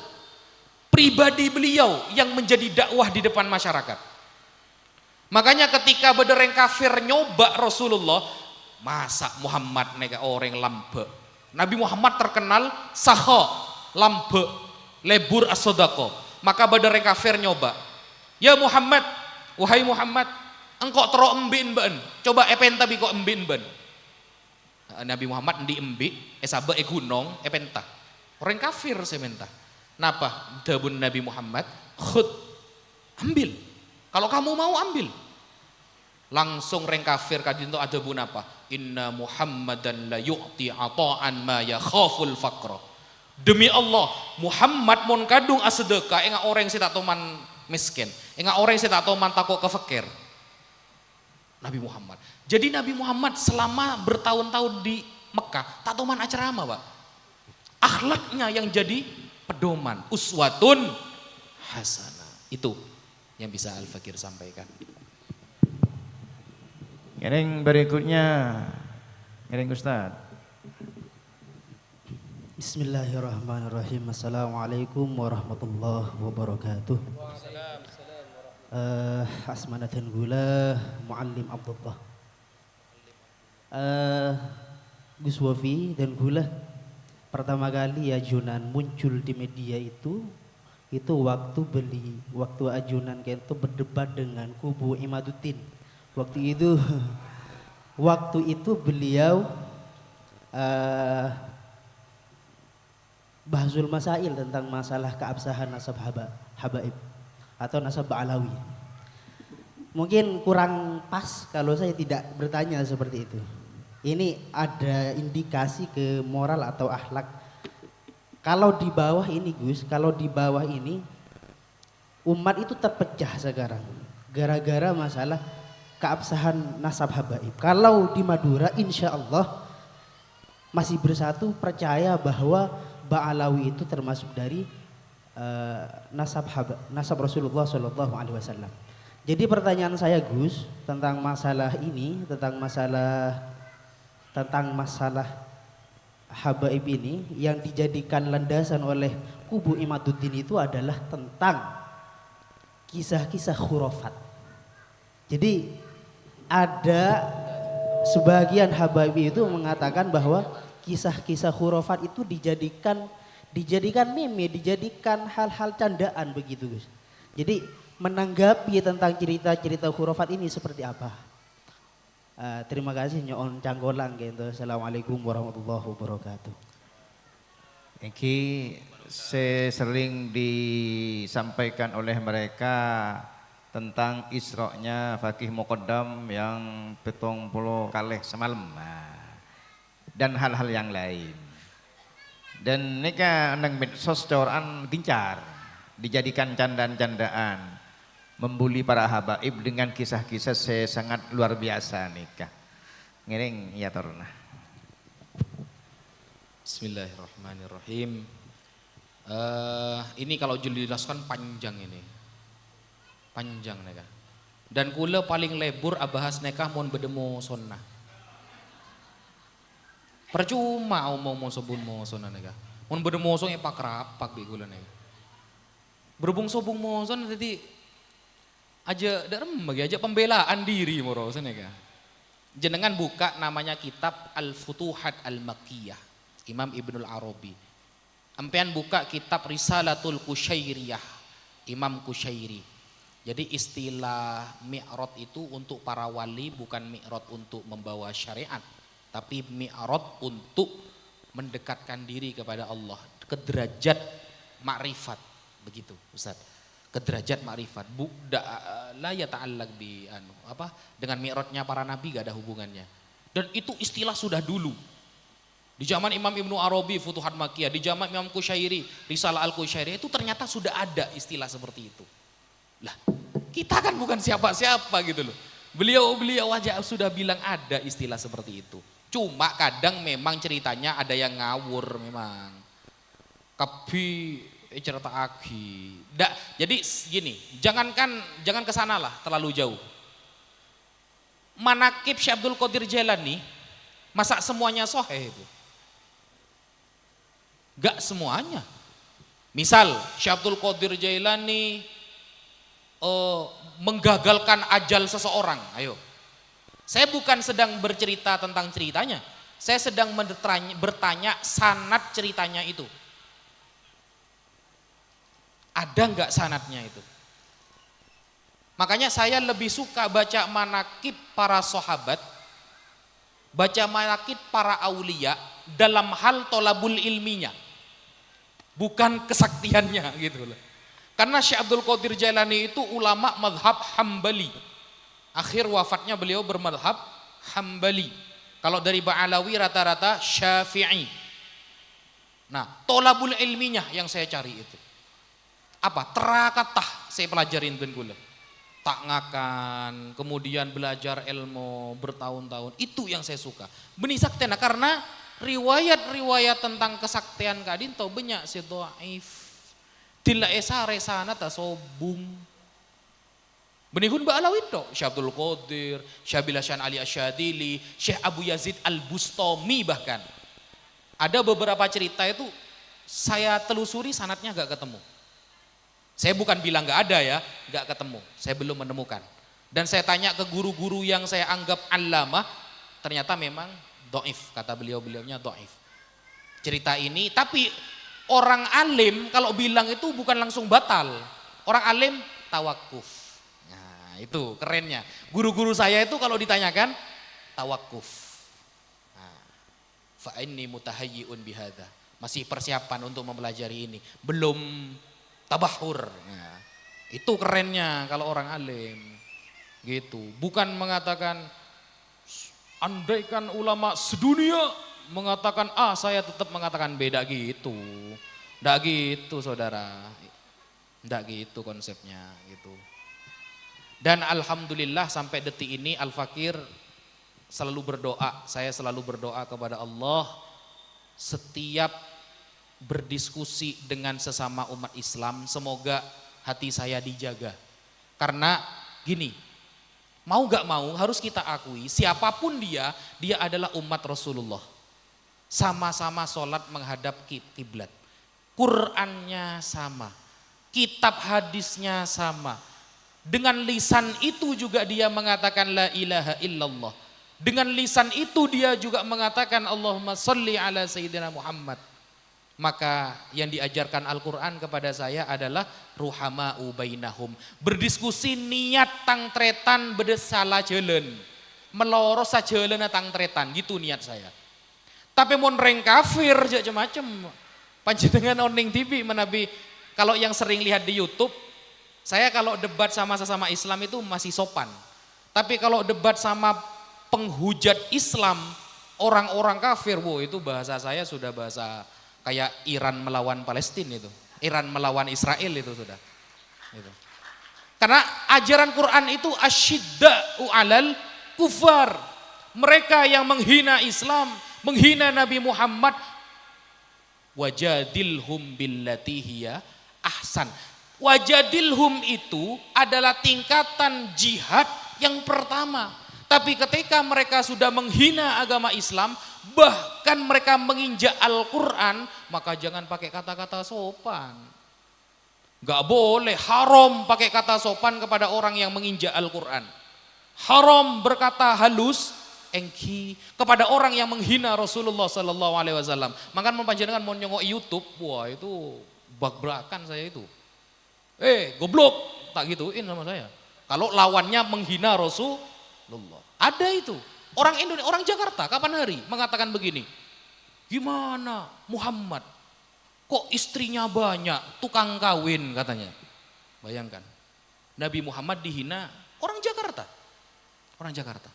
pribadi beliau yang menjadi dakwah di depan masyarakat. Makanya ketika bedereng kafir nyoba Rasulullah, masa Muhammad nega orang lambe. Nabi Muhammad terkenal saho lambe lebur as-sodako. Maka badar kafir nyoba. Ya Muhammad, wahai Muhammad, engkau tero embin ben. Coba epenta biko embin ben. Nabi Muhammad di embi, sabe gunong epenta. Orang kafir sementa. Napa? Dabun Nabi Muhammad, khud ambil. Kalau kamu mau ambil. Langsung reng kafir kadinto ada bun apa? Inna Muhammadan la yu'ti ata'an ma yakhaful faqra. Demi Allah, Muhammad mon kadung asedekah enggak orang sing tak toman miskin, enggak orang sing tak toman takut kefakir. Nabi Muhammad. Jadi Nabi Muhammad selama bertahun-tahun di Mekah tak toman ceramah, Pak. Akhlaknya yang jadi pedoman, uswatun hasanah. Itu yang bisa Al-Fakir sampaikan. Yang berikutnya, yang Ustaz. Bismillahirrahmanirrahim. Assalamualaikum warahmatullahi wabarakatuh. Asmanatan gula Muallim Abdullah. Gus Wafi dan Gula pertama kali ajunan muncul di media itu waktu ajunan itu berdebat dengan kubu Imaduddin. Waktu itu beliau bahzul masail tentang masalah keabsahan nasab habaib atau nasab Ba'alawi. Mungkin kurang pas kalau saya tidak bertanya seperti itu. Ini ada indikasi ke moral atau akhlak. Kalau di bawah ini Gus, kalau di bawah ini umat itu terpecah sekarang gara-gara masalah keabsahan nasab habaib. Kalau di Madura insya Allah masih bersatu percaya bahwa Ba'alawi itu termasuk dari nasab Rasulullah Shallallahu Alaihi Wasallam. Jadi pertanyaan saya Gus tentang masalah ini, tentang masalah habaib ini yang dijadikan landasan oleh kubu Imaduddin itu adalah tentang kisah-kisah khurafat. Jadi ada sebagian habaib itu mengatakan bahwa kisah-kisah khurafat itu dijadikan meme, dijadikan hal-hal candaan begitu Gus. Jadi menanggapi tentang cerita-cerita khurafat ini seperti apa? Terima kasih nyon canggolang gitu. Assalamualaikum warahmatullahi wabarakatuh. Iki sering disampaikan oleh mereka tentang Isra-nya Fakih Muqaddam yang 70 kalih semalam, dan hal-hal yang lain. Dan nika nang medsos coran gencar dijadikan candaan-candaan, membuli para habaib dengan kisah-kisah sangat luar biasa nikah. Ngiring ya torna. Bismillahirrahmanirrahim. Ini kalau dijelaskan panjang ini. Panjang nikah. Dan kula paling lebur abahas nikah mon bedemo sunnah. Percuma mau sobun mau sunnah nikah. Mon bedemo sunnah pak rapak bi kula nikah. Berhubung sobung mau sunnah tadi aja darem bagi aja pembelaan diri moro nikah. Jenengan buka namanya kitab Al-Futuhat Al-Makkiyah Imam Ibnul Arabi. Ampean buka kitab Risalatul Qusyairiyah Imam Qusyairi. Jadi istilah mi'rad itu untuk para wali, bukan mi'rad untuk membawa syariat, tapi mi'rad untuk mendekatkan diri kepada Allah, ke derajat makrifat, begitu Ustaz. Ke derajat makrifat, la yata'allaq bi dengan mi'radnya para nabi gak ada hubungannya. Dan itu istilah sudah dulu. Di zaman Imam Ibnu Arabi Futuhat Makkiyah, di zaman Imam Qusyairi Risalah Al-Qusyairi itu ternyata sudah ada istilah seperti itu. Lah, kita kan bukan siapa-siapa gitu loh. Beliau aja sudah bilang ada istilah seperti itu. Cuma kadang memang ceritanya ada yang ngawur memang. Kapi cerita agi. Jadi gini, jangan kesana lah terlalu jauh. Manakib Syekh Abdul Qadir Jailani, masa semuanya sahih itu? Gak semuanya. Misal Syekh Abdul Qadir Jailani menggagalkan ajal seseorang. Ayo, saya bukan sedang bercerita tentang ceritanya, saya sedang bertanya sanad ceritanya itu. Ada nggak sanadnya itu? Makanya saya lebih suka baca manakib para sahabat, baca manakib para aulia dalam hal tolabul ilminya, bukan kesaktiannya gitu loh. Karena Syekh Abdul Qadir Jailani itu ulama madhab Hambali. Akhir wafatnya beliau bermadhab Hambali. Kalau dari Ba'alawi rata-rata Syafi'i. Nah, tolabul ilminya yang saya cari itu. Apa? Terakatah saya pelajarin ben kula. Tak ngakan, kemudian belajar ilmu bertahun-tahun. Itu yang saya suka. Benih saktena karena riwayat-riwayat tentang kesaktian kadinto banyak si dhaif. Tila esa resana ta sobung. Benihun Ba'alawi to, Syekh Abdul Qadir, Syekh Bilasyan Ali Asyadili, Syekh Abu Yazid Al-Bustami bahkan. Ada beberapa cerita itu saya telusuri sanatnya gak ketemu. Saya bukan bilang gak ada ya, gak ketemu. Saya belum menemukan. Dan saya tanya ke guru-guru yang saya anggap allamah, ternyata memang dhaif, kata beliau-beliaunya dhaif. Cerita ini, tapi orang alim kalau bilang itu bukan langsung batal. Orang alim tawakuf. Nah, itu kerennya. Guru-guru saya itu kalau ditanyakan tawakuf. Nah, fa inni mutahayyi'un bihadza. Masih persiapan untuk mempelajari ini. Belum tabahur. Nah, itu kerennya kalau orang alim. Gitu. Bukan mengatakan andaikan ulama sedunia mengatakan A, saya tetap mengatakan beda gitu. Nggak gitu saudara. Nggak gitu konsepnya gitu. Dan alhamdulillah sampai detik ini Al-Fakir selalu berdoa. Saya selalu berdoa kepada Allah setiap berdiskusi dengan sesama umat Islam, semoga hati saya dijaga. Karena gini, mau gak mau harus kita akui siapapun dia adalah umat Rasulullah. Sama-sama sholat menghadap kiblat. Qurannya sama. Kitab hadisnya sama. Dengan lisan itu juga dia mengatakan la ilaha illallah. Dengan lisan itu dia juga mengatakan Allahumma salli ala Sayyidina Muhammad. Maka yang diajarkan Al-Quran kepada saya adalah ruhama'u bainahum. Berdiskusi niat tang tretan bedesala jalan. Meloros sajalan tang tretan, gitu niat saya. Tapi mon reng kafir macam-macam. Panjenengan oning TV menabi, kalau yang sering lihat di YouTube, saya kalau debat sama sesama Islam itu masih sopan. Tapi kalau debat sama penghujat Islam, orang-orang kafir, itu bahasa saya sudah bahasa kayak Iran melawan Palestina itu. Iran melawan Israel itu sudah. Gitu. Karena ajaran Quran itu asyidda'u alal kufar. Mereka yang menghina Islam, menghina Nabi Muhammad, wajadilhum billati hiya ahsan. Wajadilhum itu adalah tingkatan jihad yang pertama. Tapi ketika mereka sudah menghina agama Islam, bahkan mereka menginjak Al-Quran, maka jangan pakai kata-kata sopan. Gak boleh, haram pakai kata sopan kepada orang yang menginjak Al-Quran. Haram berkata halus, engki kepada orang yang menghina Rasulullah Sallallahu Alaihi Wasallam. Maka mempanjenengan mau nyongok YouTube, wah itu bak-brakan saya itu. Goblok, tak gituin sama saya. Kalau lawannya menghina Rasulullah. Ada itu. Orang Indonesia, orang Jakarta kapan hari mengatakan begini. Gimana Muhammad? Kok istrinya banyak, tukang kawin katanya. Bayangkan. Nabi Muhammad dihina orang Jakarta. Orang Jakarta.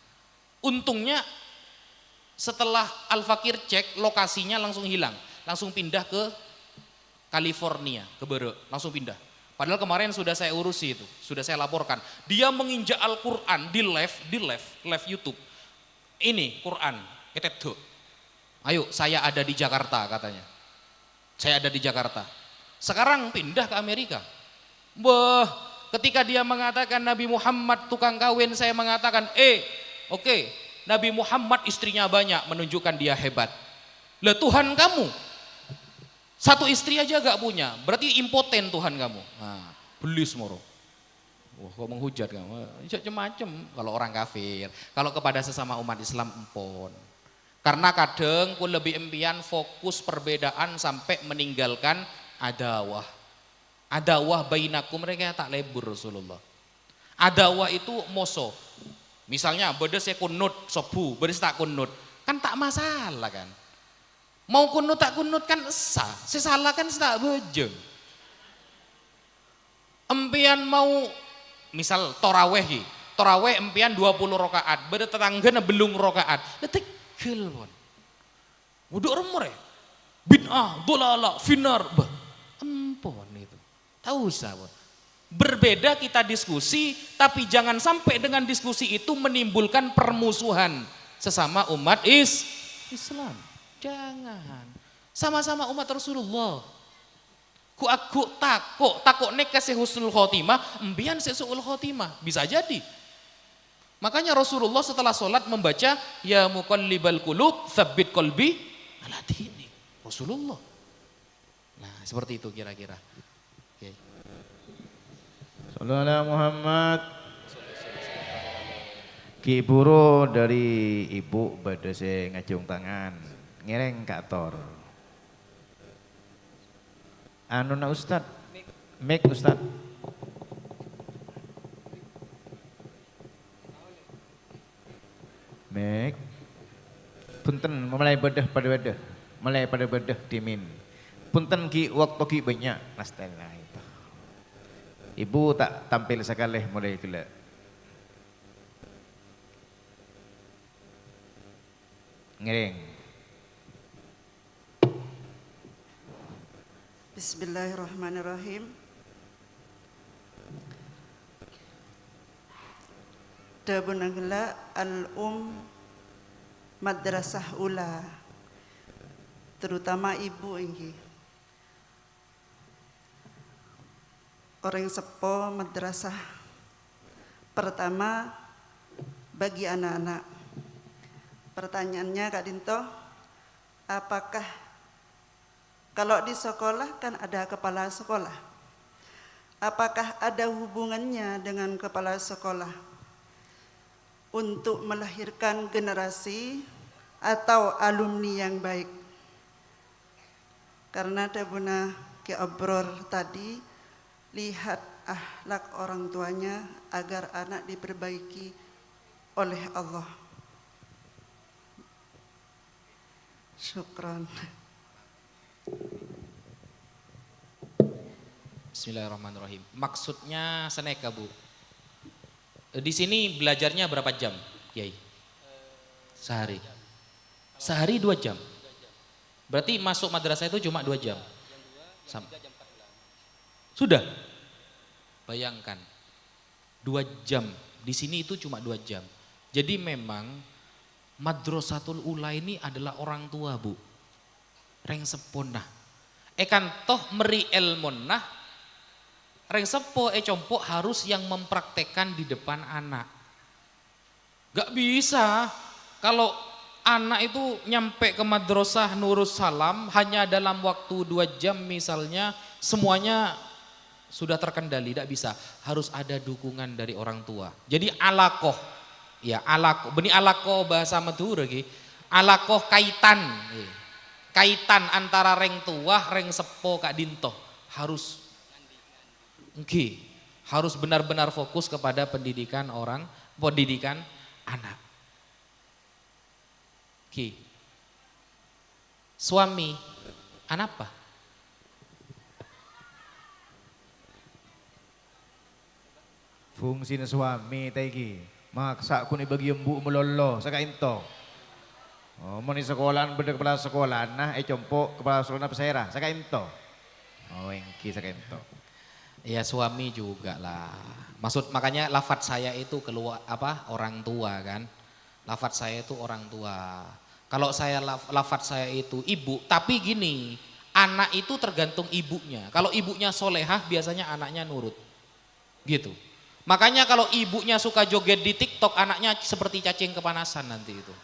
Untungnya setelah Al-Fakir cek lokasinya langsung hilang. Langsung pindah ke California, ke Bero, langsung pindah. Padahal kemarin sudah saya urusi itu, sudah saya laporkan. Dia menginjak Al-Quran di live YouTube. Ini Quran, itu. Ayo, saya ada di Jakarta katanya. Saya ada di Jakarta. Sekarang pindah ke Amerika. Ketika dia mengatakan Nabi Muhammad tukang kawin, saya mengatakan, oke, Nabi Muhammad istrinya banyak, menunjukkan dia hebat. Lah Tuhan kamu satu istri aja gak punya, berarti impoten Tuhan kamu. Nah, belis moro. Wah, kok menghujat kamu? Macam-macam kalau orang kafir. Kalau kepada sesama umat Islam empon. Karena kadang ku lebih empian fokus perbedaan sampai meninggalkan adawah. Adawah bainakum, mereka tak lebur Rasulullah. Adawah itu moso. Misalnya bedes saya kunut sobu, bedes tak kunut, kan tak masalah kan. Mau kunut tak kunut kan sah, sesalah kan tak bejeng. Empian mau misal toraweh empian 20 rakaat, beda tetanggana belum rakaat, detikil pun. Muduk remor ya, bid'ah, dolala, finar, empon itu, tahu sah pun. Berbeda kita diskusi, tapi jangan sampai dengan diskusi itu menimbulkan permusuhan sesama umat Islam. Jangan. Sama-sama umat Rasulullah. Aku takut nek kasih husnul khotimah, embian sesuul khotimah. Bisa jadi. Makanya Rasulullah setelah sholat membaca ya muqallibal qulub tsabbit qalbi ala dinik. Rasulullah. Nah, seperti itu kira-kira. Oke. Sallallahu Muhammad. Ki Buro dari ibu badase ngajung tangan. Ngereng kator. Anu na Ustad. Mik Ustad. Mik. Punten mulai bedah pada bedah. Mulai pada bedah dimin. Punten ki waktu ki banyak nastana itu. Ibu tak tampil sekali mulai gila. Ngereng. Bismillahirrahmanirrahim. Dabunagla madrasah ula, terutama ibu ini. Orang sepo madrasah pertama bagi anak-anak. Pertanyaannya Kak Dinto, apakah kalau di sekolah kan ada kepala sekolah, apakah ada hubungannya dengan kepala sekolah untuk melahirkan generasi atau alumni yang baik? Karena Debuna Ki Abror tadi, lihat akhlak orang tuanya agar anak diperbaiki oleh Allah. Syukran. Bismillahirrahmanirrahim. Maksudnya seneka, Bu. Di sini belajarnya berapa jam, Kiai? Sehari. Sehari 2 jam. Berarti masuk madrasah itu cuma 2 jam. Sudah. Bayangkan. 2 jam. Di sini itu cuma 2 jam. Jadi memang Madrasatul Ula ini adalah orang tua, Bu. Reng seponah. Ekan toh meri elmonah. Reng sepo compok harus yang mempraktekkan di depan anak. Gak bisa. Kalau anak itu nyampe ke madrasah Nurus Salam hanya dalam waktu 2 jam misalnya, semuanya sudah terkendali, tidak bisa. Harus ada dukungan dari orang tua. Jadi alakoh, ya alakoh, benih alakoh bahasa Madura lagi. Alakoh kaitan, kaitan antara reng tua, reng sepo kak dintoh harus, harus benar-benar fokus kepada pendidikan pendidikan anak. Suami, anak apa? Fungsi suami taiki maksa ku ni bagi embu melolo saka into. Oh, mau ni sekolahan benda kepala sekolah nah compok kepala sekolah pesera saka into. Oh, engki saka into. Ya suami juga lah. Maksud makanya lafadz saya itu keluar orang tua kan. Lafadz saya itu orang tua. Kalau saya lafadz saya itu ibu, tapi gini, anak itu tergantung ibunya. Kalau ibunya solehah biasanya anaknya nurut. Gitu. Makanya kalau ibunya suka joget di TikTok, anaknya seperti cacing kepanasan nanti itu.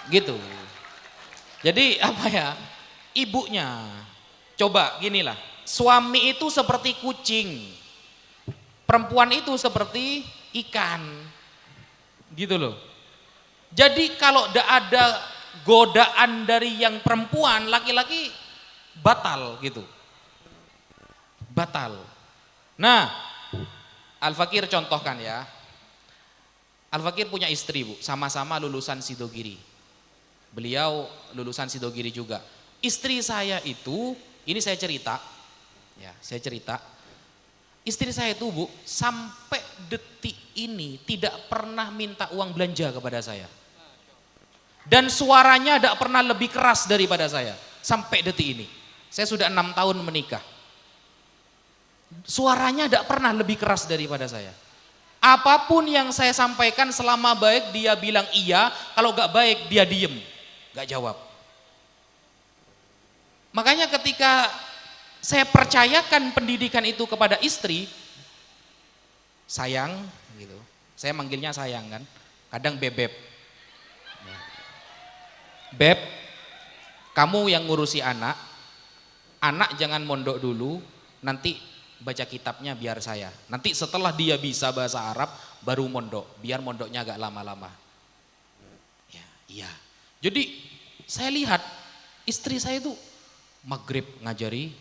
Gitu. Jadi apa ya? Ibunya. Coba ginilah. Suami itu seperti kucing. Perempuan itu seperti ikan. Gitu loh. Jadi kalau tidak ada godaan dari yang perempuan, laki-laki batal gitu. Batal. Nah, Al-Fakir contohkan ya. Al-Fakir punya istri, Bu, sama-sama lulusan Sidogiri. Beliau lulusan Sidogiri juga. Istri saya itu, ini saya cerita. Ya, saya cerita. Istri saya itu, Bu, sampai detik ini tidak pernah minta uang belanja kepada saya. Dan suaranya tidak pernah lebih keras daripada saya. Sampai detik ini. Saya sudah 6 tahun menikah. Suaranya tidak pernah lebih keras daripada saya. Apapun yang saya sampaikan selama baik dia bilang iya, kalau gak baik dia diem, gak jawab. Makanya ketika saya percayakan pendidikan itu kepada istri, sayang gitu. Saya manggilnya sayang kan, kadang bebeb. Beb, kamu yang ngurusi anak jangan mondok dulu, nanti baca kitabnya biar saya. Nanti setelah dia bisa bahasa Arab baru mondok, biar mondoknya agak lama-lama. Ya, iya. Jadi saya lihat istri saya itu maghrib ngajari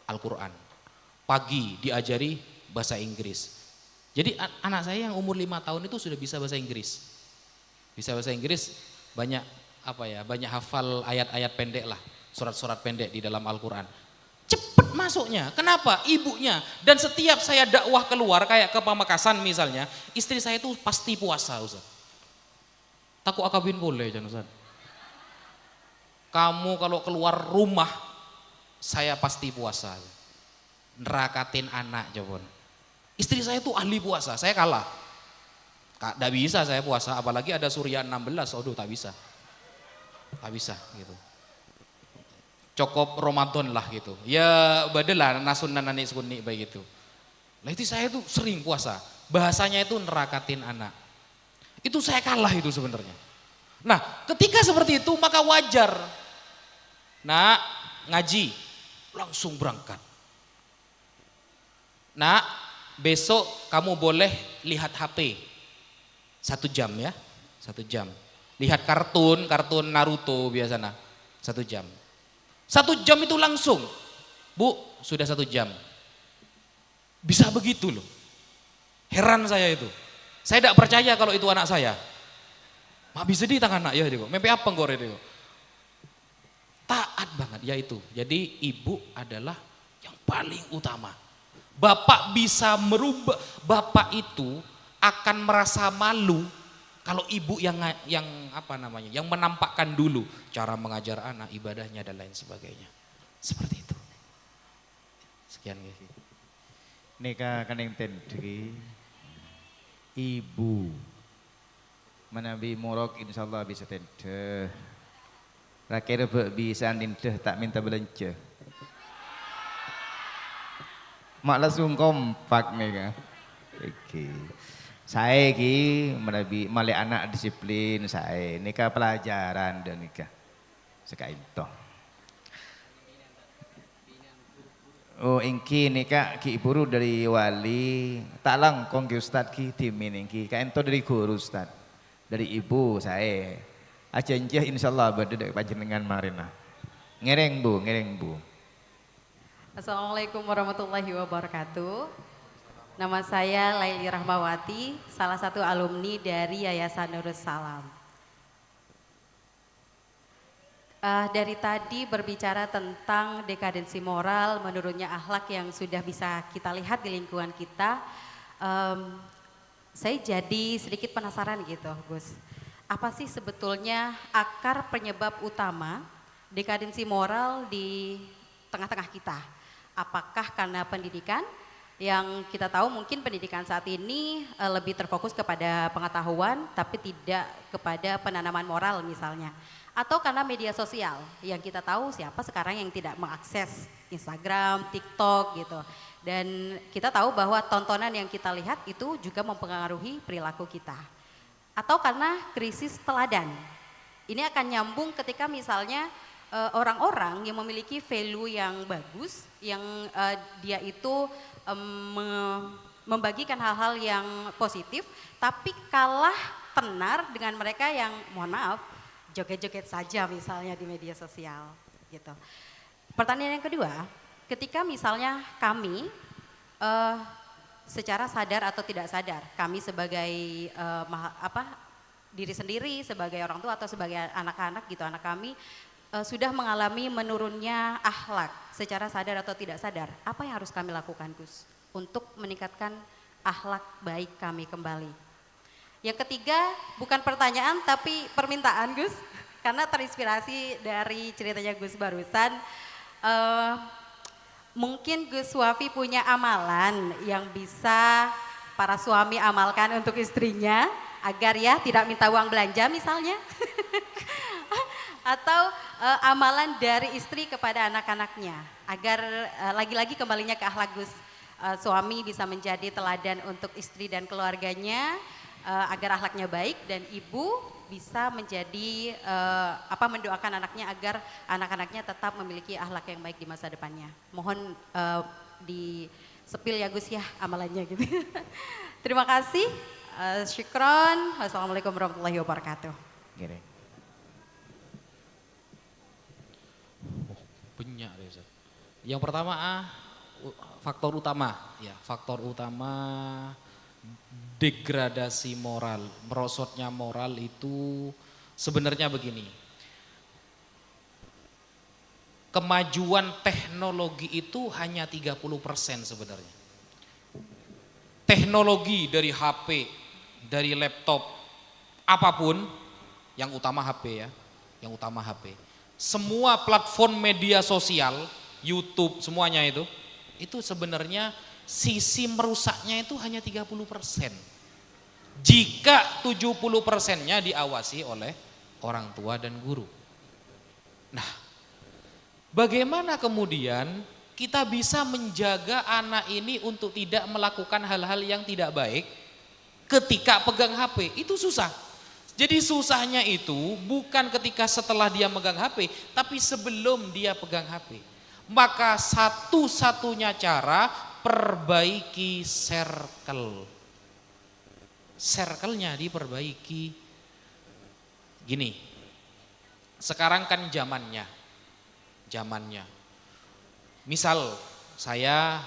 Al-Quran, pagi diajari bahasa Inggris. Jadi anak saya yang umur 5 tahun itu sudah bisa bahasa Inggris. Bisa bahasa Inggris, banyak banyak hafal ayat-ayat pendek lah, surat-surat pendek di dalam Al-Quran. Cepat masuknya. Kenapa? Ibunya. Dan setiap saya dakwah keluar kayak ke Pamekasan misalnya, istri saya itu pasti puasa, Ustaz. Takut akabin boleh, Ustaz. Kamu kalau keluar rumah, saya pasti puasa. Nerakatin anak, jawab. Istri saya itu ahli puasa, saya kalah. Tidak bisa saya puasa, apalagi ada Surya 16, aduh tak bisa. Tak bisa gitu. Cukup Ramadan lah gitu. Ya badalah nasunan nanik sekunik baik gitu. Lah itu saya tuh sering puasa. Bahasanya itu nerakatin anak. Itu saya kalah itu sebenarnya. Nah, ketika seperti itu maka wajar. Nah, ngaji langsung berangkat. Nah, besok kamu boleh lihat HP 1 jam ya. 1 jam. lihat kartun Naruto biasanya 1 jam. 1 jam itu langsung, Bu, sudah 1 jam. Bisa begitu loh. Heran saya itu. Saya tidak percaya kalau itu anak saya. Mak bisa di tangan anak ya dia. Mempe apa ngore dia. Taat banget ya itu. Jadi ibu adalah yang paling utama. Bapak bisa merubah, bapak itu akan merasa malu kalau ibu yang apa namanya, yang menampakkan dulu cara mengajar anak, ibadahnya dan lain sebagainya. Seperti itu. Sekian guys. Nika kaneng tendri ibu menabi murok insyaallah bisa tendeh. Rakira bisa nindeh tak minta belanja. Mak langsung kompak nih kan. Oke. Saya ki menabi male anak disiplin saya. Nika pelajaran dan nika. Sekaito. Oh ingki nika ki iburu dari wali. Tak langkong ki ustad ki timin ingki. Kaento dari guru ustad. Dari ibu saya. Ajanjah insyaallah berdedek panjenengan marina. Ngereng bu, ngereng bu. Assalamualaikum warahmatullahi wabarakatuh. Nama saya Laili Rahmawati, salah satu alumni dari Yayasan Nurus Salam. Dari tadi berbicara tentang dekadensi moral, menurunnya akhlak yang sudah bisa kita lihat di lingkungan kita. Saya jadi sedikit penasaran gitu, Gus. Apa sih sebetulnya akar penyebab utama dekadensi moral di tengah-tengah kita? Apakah karena pendidikan? Yang kita tahu mungkin pendidikan saat ini lebih terfokus kepada pengetahuan tapi tidak kepada penanaman moral misalnya. Atau karena media sosial yang kita tahu siapa sekarang yang tidak mengakses Instagram, TikTok gitu. Dan kita tahu bahwa tontonan yang kita lihat itu juga mempengaruhi perilaku kita. Atau karena krisis teladan. Ini akan nyambung ketika misalnya orang-orang yang memiliki value yang bagus, yang dia itu membagikan hal-hal yang positif, tapi kalah tenar dengan mereka yang mohon maaf joget-joget saja misalnya di media sosial gitu. Pertanyaan yang kedua, ketika misalnya kami secara sadar atau tidak sadar, kami sebagai diri sendiri sebagai orang tua atau sebagai anak-anak gitu, anak kami sudah mengalami menurunnya akhlak secara sadar atau tidak sadar, apa yang harus kami lakukan Gus untuk meningkatkan akhlak baik kami kembali? Yang ketiga bukan pertanyaan tapi permintaan Gus, karena terinspirasi dari ceritanya Gus barusan. Mungkin Gus Wafi punya amalan yang bisa para suami amalkan untuk istrinya agar ya tidak minta uang belanja misalnya. Atau amalan dari istri kepada anak-anaknya agar lagi-lagi kembalinya ke akhlak Gus, suami bisa menjadi teladan untuk istri dan keluarganya agar akhlaknya baik, dan ibu bisa menjadi mendoakan anaknya agar anak-anaknya tetap memiliki akhlak yang baik di masa depannya. Mohon di sepil ya Gus ya amalannya gitu. Terima kasih. Syukron. Wassalamualaikum warahmatullahi wabarakatuh. Gini. Banyak deh Ustaz. Yang pertama faktor utama ya, faktor utama degradasi moral, merosotnya moral itu sebenarnya begini. Kemajuan teknologi itu hanya 30% sebenarnya. Teknologi dari HP, dari laptop, apapun, yang utama HP ya, yang utama HP. Semua platform media sosial, YouTube, semuanya itu sebenarnya sisi merusaknya itu hanya 30%. Jika 70%-nya diawasi oleh orang tua dan guru. Nah, bagaimana kemudian kita bisa menjaga anak ini untuk tidak melakukan hal-hal yang tidak baik ketika pegang HP? Itu susah. Jadi susahnya itu bukan ketika setelah dia megang HP, tapi sebelum dia pegang HP. Maka satu-satunya cara perbaiki circle. Circle-nya diperbaiki. Gini, sekarang kan zamannya. Misal saya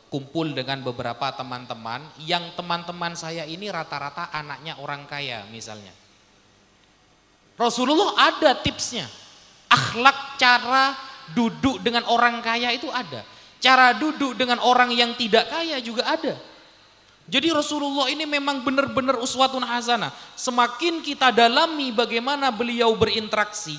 kumpul dengan beberapa teman-teman yang teman-teman saya ini rata-rata anaknya orang kaya misalnya. Rasulullah ada tipsnya. Akhlak cara duduk dengan orang kaya itu ada. Cara duduk dengan orang yang tidak kaya juga ada. Jadi Rasulullah ini memang benar-benar uswatun hasanah. Semakin kita dalami bagaimana beliau berinteraksi,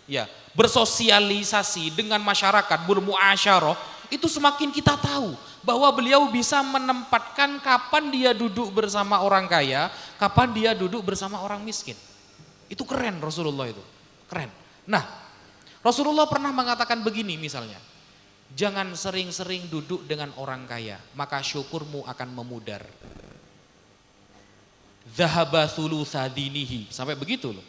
ya, bersosialisasi dengan masyarakat, bermuasyarah, itu semakin kita tahu bahwa beliau bisa menempatkan kapan dia duduk bersama orang kaya, kapan dia duduk bersama orang miskin. Itu keren Rasulullah itu, keren. Nah, Rasulullah pernah mengatakan begini misalnya, jangan sering-sering duduk dengan orang kaya, maka syukurmu akan memudar. Dhahaba thulutha dinihi, sampai begitu loh.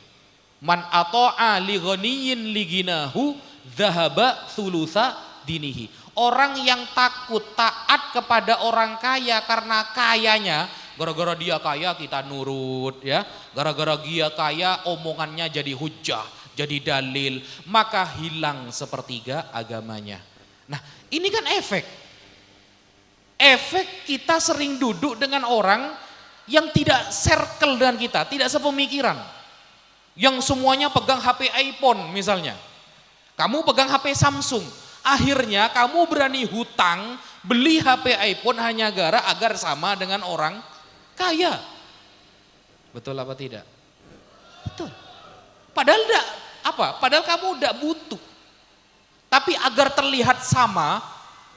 Man ata'a li ghaniyin li ginahu dhahaba thulutha dinihi. Orang yang takut taat kepada orang kaya karena kayanya, gara-gara dia kaya kita nurut ya, gara-gara dia kaya omongannya jadi hujah, jadi dalil, maka hilang sepertiga agamanya. Nah, ini kan efek kita sering duduk dengan orang yang tidak circle dengan kita, tidak sepemikiran, yang semuanya pegang HP iPhone misalnya, kamu pegang HP Samsung. Akhirnya kamu berani hutang beli HP iPhone hanya agar sama dengan orang kaya. Betul apa tidak? Betul. Padahal enggak, Padahal kamu enggak butuh. Tapi agar terlihat sama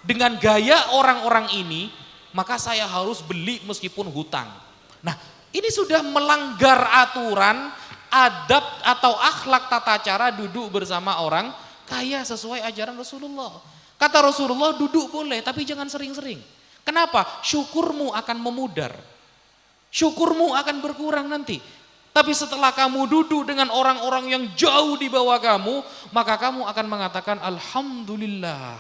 dengan gaya orang-orang ini, maka saya harus beli meskipun hutang. Nah, ini sudah melanggar aturan, adab atau akhlak tata cara duduk bersama orang kaya sesuai ajaran Rasulullah. Kata Rasulullah, duduk boleh tapi jangan sering-sering. Kenapa? Syukurmu akan memudar. Syukurmu akan berkurang nanti. Tapi setelah kamu duduk dengan orang-orang yang jauh di bawah kamu, maka kamu akan mengatakan, alhamdulillah,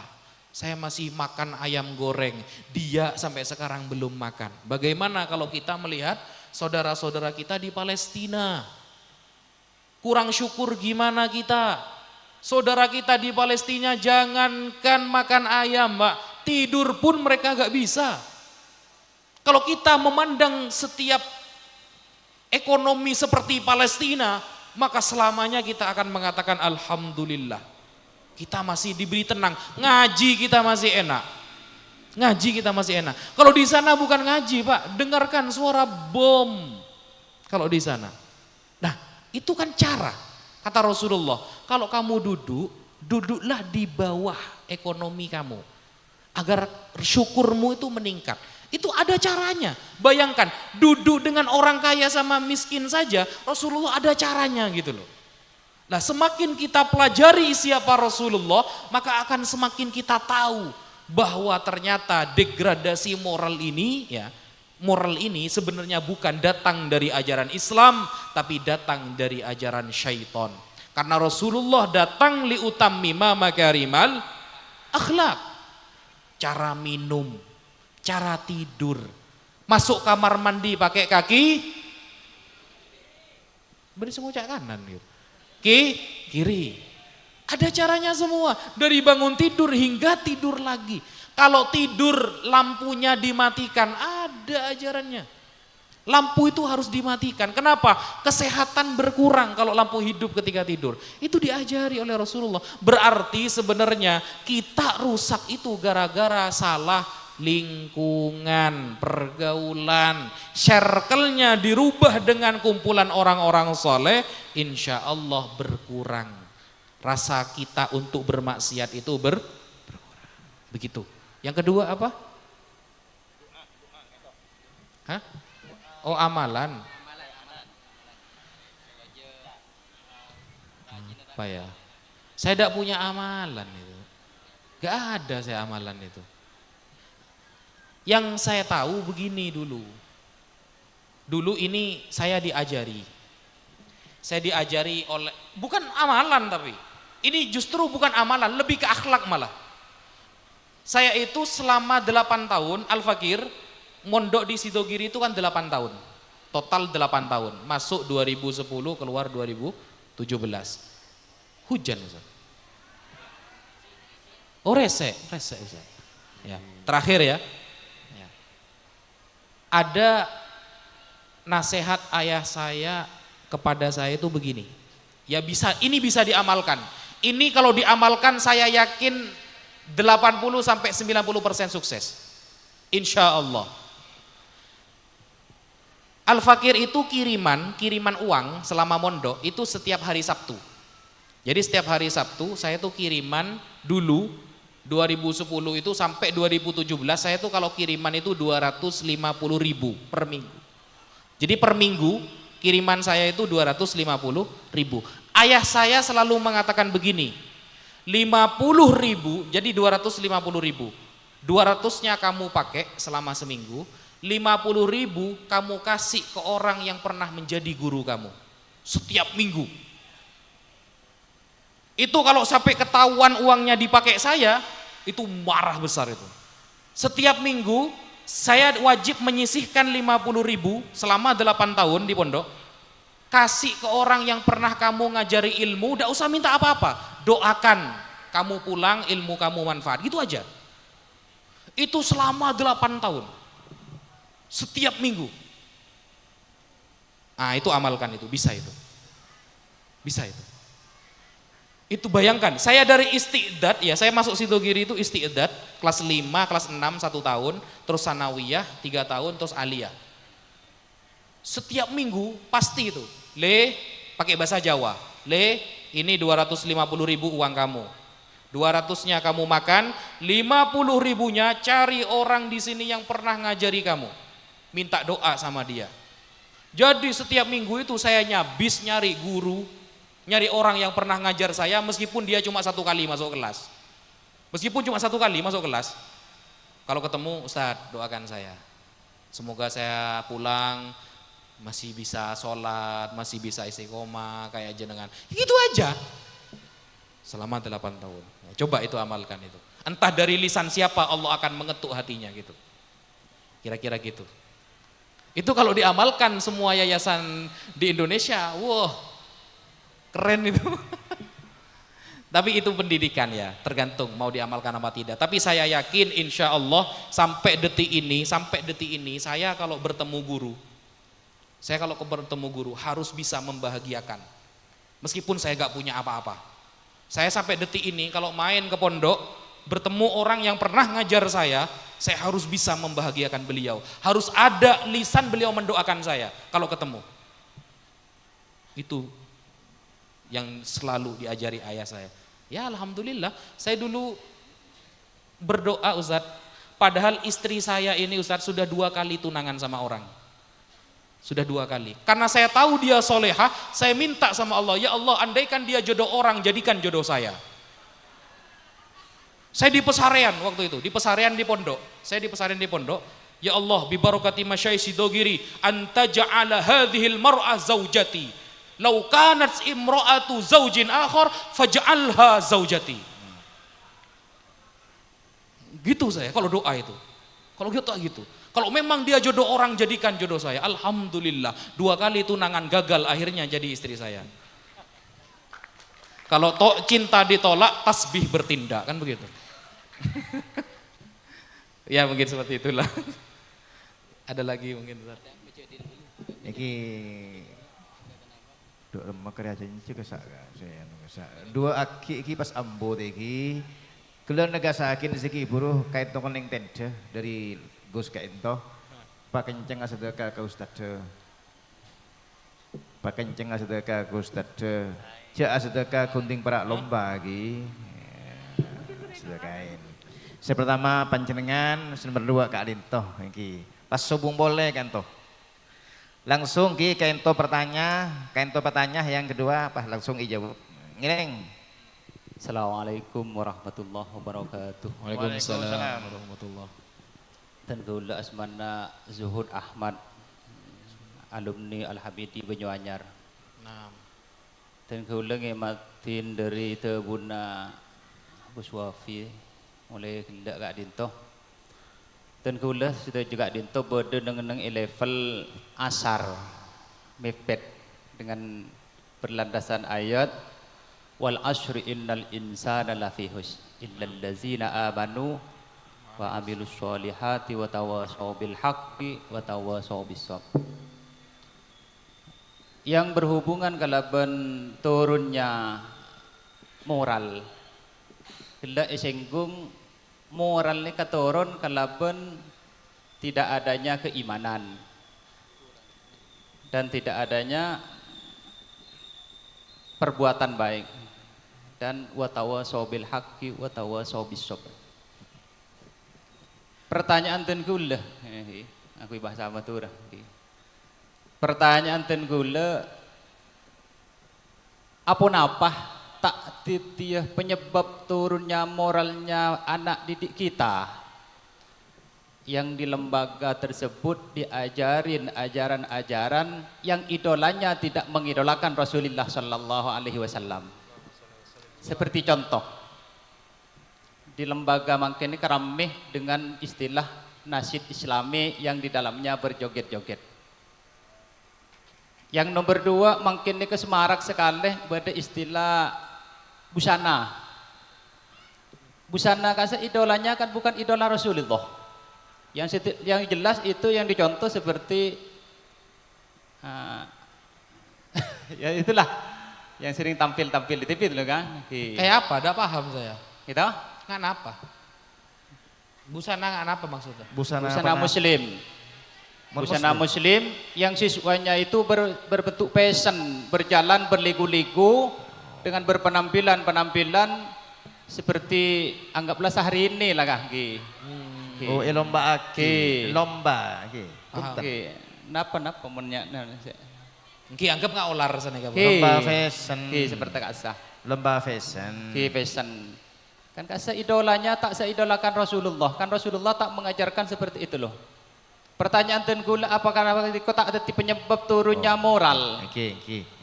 saya masih makan ayam goreng. Dia sampai sekarang belum makan. Bagaimana kalau kita melihat saudara-saudara kita di Palestina? Kurang syukur gimana kita? Saudara kita di Palestina jangankan makan ayam, Mbak, tidur pun mereka gak bisa. Kalau kita memandang setiap ekonomi seperti Palestina, maka selamanya kita akan mengatakan alhamdulillah. Kita masih diberi tenang, ngaji kita masih enak. Ngaji kita masih enak. Kalau di sana bukan ngaji, Pak, dengarkan suara bom. Kalau di sana. Nah, itu kan cara. Kata Rasulullah, kalau kamu duduklah di bawah ekonomi kamu. Agar syukurmu itu meningkat. Itu ada caranya. Bayangkan, duduk dengan orang kaya sama miskin saja, Rasulullah ada caranya gitu loh. Nah, semakin kita pelajari siapa Rasulullah, maka akan semakin kita tahu bahwa ternyata degradasi moral ini ya, moral ini sebenarnya bukan datang dari ajaran Islam, tapi datang dari ajaran syaitan. Karena Rasulullah datang liutammima makarimal akhlak. Cara minum, cara tidur, masuk kamar mandi pakai kaki, beri semua kanan gitu. Kiri. Ada caranya semua, dari bangun tidur hingga tidur lagi. Kalau tidur lampunya dimatikan, ada ajarannya. Lampu itu harus dimatikan. Kenapa? Kesehatan berkurang kalau lampu hidup ketika tidur. Itu diajari oleh Rasulullah. Berarti sebenarnya kita rusak itu gara-gara salah lingkungan, pergaulan. Circle-nya dirubah dengan kumpulan orang-orang soleh, insya Allah berkurang. Rasa kita untuk bermaksiat itu berkurang. Begitu. Yang kedua apa? Hah? Oh, amalan. Apa ya? Saya tidak punya amalan itu. Gak ada saya amalan itu. Yang saya tahu begini dulu. Dulu ini saya diajari. Saya diajari oleh, bukan amalan tapi. Ini justru bukan amalan, lebih ke akhlak malah. Saya itu selama 8 tahun, Al-Fakir, mondok di Sidogiri itu kan 8 tahun. Total 8 tahun. Masuk 2010, keluar 2017. Hujan Ustaz. Oh resek Ustaz. Ya, terakhir ya. Ya. Ada nasihat ayah saya kepada saya itu begini. Ya bisa, ini bisa diamalkan. Ini kalau diamalkan saya yakin 80 sampai 90% sukses. Insya Allah. Al-Fakir itu kiriman uang selama mondok itu setiap hari Sabtu. Jadi setiap hari Sabtu saya tuh kiriman dulu 2010 itu sampai 2017 saya tuh kalau kiriman itu 250.000 per minggu. Jadi per minggu kiriman saya itu 250.000. Ayah saya selalu mengatakan begini, 50.000 jadi 250.000. 200-nya kamu pakai selama seminggu. 50.000 kamu kasih ke orang yang pernah menjadi guru kamu setiap minggu. Itu kalau sampai ketahuan uangnya dipakai saya, itu marah besar itu. Setiap minggu saya wajib menyisihkan 50.000 selama 8 tahun di pondok. Kasih ke orang yang pernah kamu ngajari ilmu, tidak usah minta apa-apa. Doakan kamu pulang ilmu kamu manfaat, gitu aja. Itu selama 8 tahun. Setiap minggu. Ah itu amalkan itu, bisa itu. Bisa itu. Itu bayangkan, saya dari istiqdat ya, saya masuk Sidogiri itu istiqdat, kelas 5, kelas 6 1 tahun, terus sanawiyah 3 tahun, terus aliyah. Setiap minggu pasti itu. Le, pakai bahasa Jawa. Le, ini 250.000 uang kamu. 200-nya kamu makan, 50.000-nya cari orang di sini yang pernah ngajari kamu. Minta doa sama dia. Jadi setiap minggu itu saya nyabis nyari guru, nyari orang yang pernah ngajar saya meskipun dia cuma 1 kali masuk kelas. Meskipun cuma 1 kali masuk kelas. Kalau ketemu, Ustadz doakan saya. Semoga saya pulang masih bisa sholat, masih bisa istiqomah kayak jenengan. Gitu aja. Selama 8 tahun. Coba itu amalkan itu. Entah dari lisan siapa Allah akan mengetuk hatinya gitu. Kira-kira gitu. Itu kalau diamalkan semua yayasan di Indonesia, wah keren itu. Tapi itu pendidikan ya, tergantung mau diamalkan apa tidak. Tapi saya yakin insya Allah sampai detik ini saya kalau bertemu guru harus bisa membahagiakan. Meskipun saya gak punya apa-apa. Saya sampai detik ini kalau main ke pondok, bertemu orang yang pernah ngajar saya harus bisa membahagiakan beliau. Harus ada lisan beliau mendoakan saya kalau ketemu. Itu yang selalu diajari ayah saya. Ya alhamdulillah, saya dulu berdoa Ustadz, padahal istri saya ini Ustadz sudah 2 kali tunangan sama orang. Sudah 2 kali. Karena saya tahu dia solehah, saya minta sama Allah, ya Allah andaikan dia jodoh orang, jadikan jodoh saya. Saya di pesarian waktu itu, di pesarian di pondok. Ya Allah, bi barakati masyayikh Sidogiri, anta ja'ala hadhil mar'ah zaujati. Lau kanat imra'atu zaujin akhar faj'alha zaujati. Gitu saya kalau doa itu. Kalau gitu. Kalau memang dia jodoh orang, jadikan jodoh saya. Alhamdulillah, 2 kali tunangan gagal, akhirnya jadi istri saya. Kalau cinta ditolak, tasbih bertindak, kan begitu. Ya mungkin seperti itulah. Ada lagi mungkin. Iki duk lemah kerja juga saya dua aki iki pas ambo iki keluar negara sakin rezeki buruh kait tongkol yang tenda dari Gus Kainto Pak Kenceng sedekah ke Ustadz Pak Kenceng sedekah ke Ustadz jak sedekah gunting perak lomba lagi sedekahin. Saya pertama panjenengan nomor 2 Kak Lintoh iki pas subung boleh kan toh langsung ki kento pertanyaan yang kedua apa langsung ijawab ngireng. Assalamualaikum warahmatullahi wabarakatuh. Waalaikumsalam warahmatullahi. Tentu asmana Zuhud Ahmad, alumni Al-Habidi Banyuanyar. Nah, Tentu matin dari Tebuna Gus Wafi oleh hendak Kak Dintoh. Dan kula sudah juga dinto bodo dengan level asar mepet dengan berlandasan ayat wal ashri innal insana lafi husn illal ladzina amanu wa amilus solihati wa tawasaw bil haqqi wa tawasaw bis sabr. Yang berhubungan kalaban turunnya moral. Bila esenggung moral ni katurun kalaban tidak adanya keimanan dan tidak adanya perbuatan baik dan watawasaw bil haqqi watawasaw bis sabr. Pertanyaan ten kula, aku bahasa Madura. Pertanyaan ten kula, apa napa tak titiah penyebab turunnya moralnya anak didik kita yang di lembaga tersebut diajarin ajaran-ajaran yang idolanya tidak mengidolakan Rasulullah Sallallahu Alaihi Wasallam. Seperti contoh di lembaga mungkin ini keramih dengan istilah nasyid Islami yang di dalamnya berjoget-joget. Yang nomor dua mungkin ini kesemarak sekali pada istilah busana. Busana kasa idolanya kan bukan idola Rasulullah. Yang jelas itu yang dicontoh seperti ya itulah yang sering tampil-tampil di TV dulu kan. Kayak apa? Tidak paham saya. Gitu? Ngan apa? Busana ngan apa maksudnya? Busana muslim. Busana muslim yang siswanya itu berbentuk fashion, berjalan berligu-ligu dengan berpenampilan seperti anggaplah sehari ini lah kah. Oh, lomba aki, lomba aki. Napa menyak Ki anggap nggak olar sana kamu. Lomba fashion. Seperti kasah. Lomba fashion. Fashion. Kan kasah idolanya tak seidolakan Rasulullah. Kan Rasulullah tak mengajarkan seperti itu loh. Pertanyaan tenggulah apakah kok tak ada penyebab turunnya moral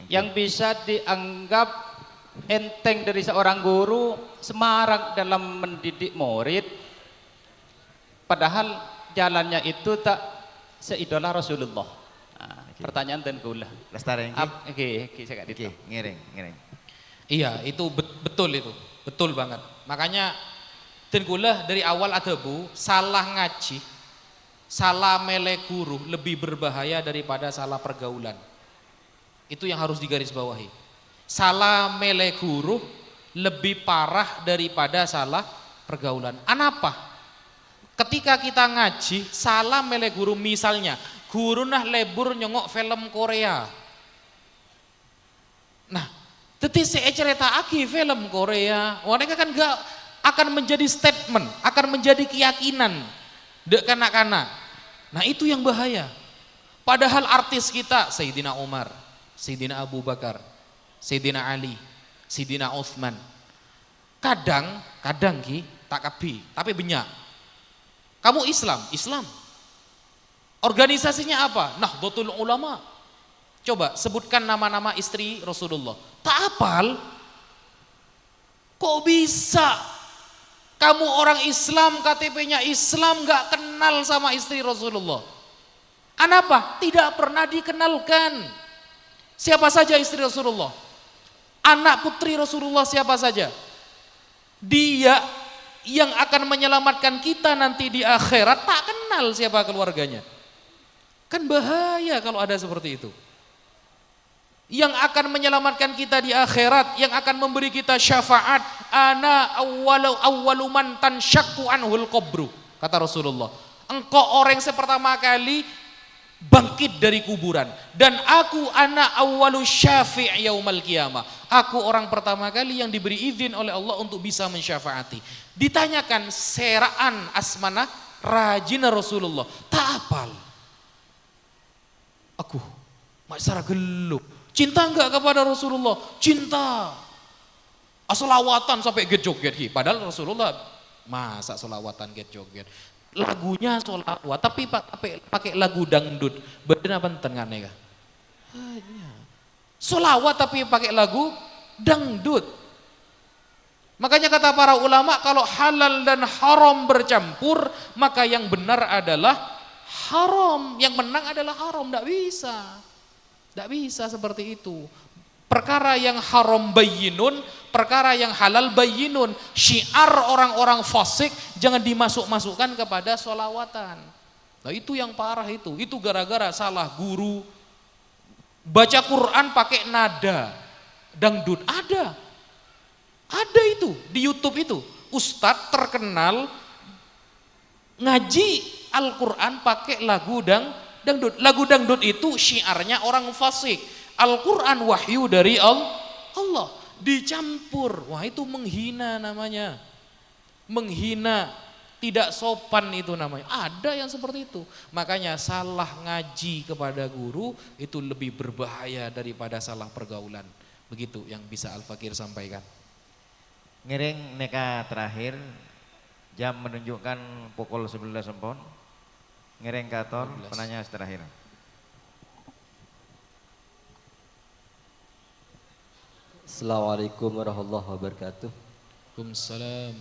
yang bisa dianggap enteng dari seorang guru semarak dalam mendidik murid, padahal jalannya itu tak seidola Rasulullah. Pertanyaan tenggulah. Lestari. Saya kat itu. Ngiring. Iya, itu betul itu. Betul banget. Makanya tenggulah dari awal ada bu salah ngaji. Salah melek guru lebih berbahaya daripada salah pergaulan. Itu yang harus digarisbawahi. Salah melek guru lebih parah daripada salah pergaulan. Anapa? Ketika kita ngaji, salah melek guru misalnya, guru nah lebur nyongok film Korea. Nah, teti saya cerita aki film Korea, mereka kan gak akan menjadi statement, akan menjadi keyakinan. Dek kanak-kanak. Nah itu yang bahaya. Padahal artis kita Sayyidina Umar, Sayyidina Abu Bakar, Sayyidina Ali, Sayyidina Uthman. Kadang ki tak kabi, tapi banyak. Kamu Islam. Organisasinya apa? Nahdlatul Ulama. Coba sebutkan nama-nama istri Rasulullah. Tak hafal. Kok bisa? Kamu orang Islam, KTP-nya Islam, gak kenal sama istri Rasulullah. Kenapa? Tidak pernah dikenalkan. Siapa saja istri Rasulullah? Anak putri Rasulullah siapa saja? Dia yang akan menyelamatkan kita nanti di akhirat, tak kenal siapa keluarganya. Kan bahaya kalau ada seperti itu. Yang akan menyelamatkan kita di akhirat, yang akan memberi kita syafaat, ana awwalu man tanshaqqu anhul qabru, kata Rasulullah. Engkau orang yang pertama kali bangkit dari kuburan, dan aku ana awwalu syafi' yaumal qiyamah. Aku orang pertama kali yang diberi izin oleh Allah untuk bisa mensyafaati. Ditanyakan seraan asmana rajin Rasulullah, tak hafal. Aku masyarakat gelup. Cinta enggak kepada Rasulullah? Cinta. Selawatan sampai get joget. Padahal Rasulullah masa selawatan get joget. Lagunya selawat tapi pakai lagu dangdut. Bener apa tengahnya? Selawat tapi pakai lagu dangdut. Makanya kata para ulama, kalau halal dan haram bercampur, maka yang benar adalah haram, yang menang adalah haram. Tidak bisa, tidak bisa seperti itu. Perkara yang haram bayyinun, perkara yang halal bayyinun. Syiar orang-orang fasik jangan dimasuk-masukkan kepada sholawatan. Nah itu yang parah itu gara-gara salah guru. Baca Quran pakai nada dangdut, ada itu di YouTube itu, ustadz terkenal ngaji Al-Quran pakai lagu dangdut. Lagu dangdut itu syiarnya orang fasik, Al-Quran wahyu dari Allah dicampur. Wah itu menghina namanya, menghina, tidak sopan itu namanya. Ada yang seperti itu. Makanya salah ngaji kepada guru itu lebih berbahaya daripada salah pergaulan. Begitu yang bisa Al-Fakir sampaikan. Ngiring neka terakhir, jam menunjukkan pukul 11 sempon. Ngiring kator, penanya terakhir. Assalamualaikum warahmatullahi wabarakatuh. Waalaikumsalam.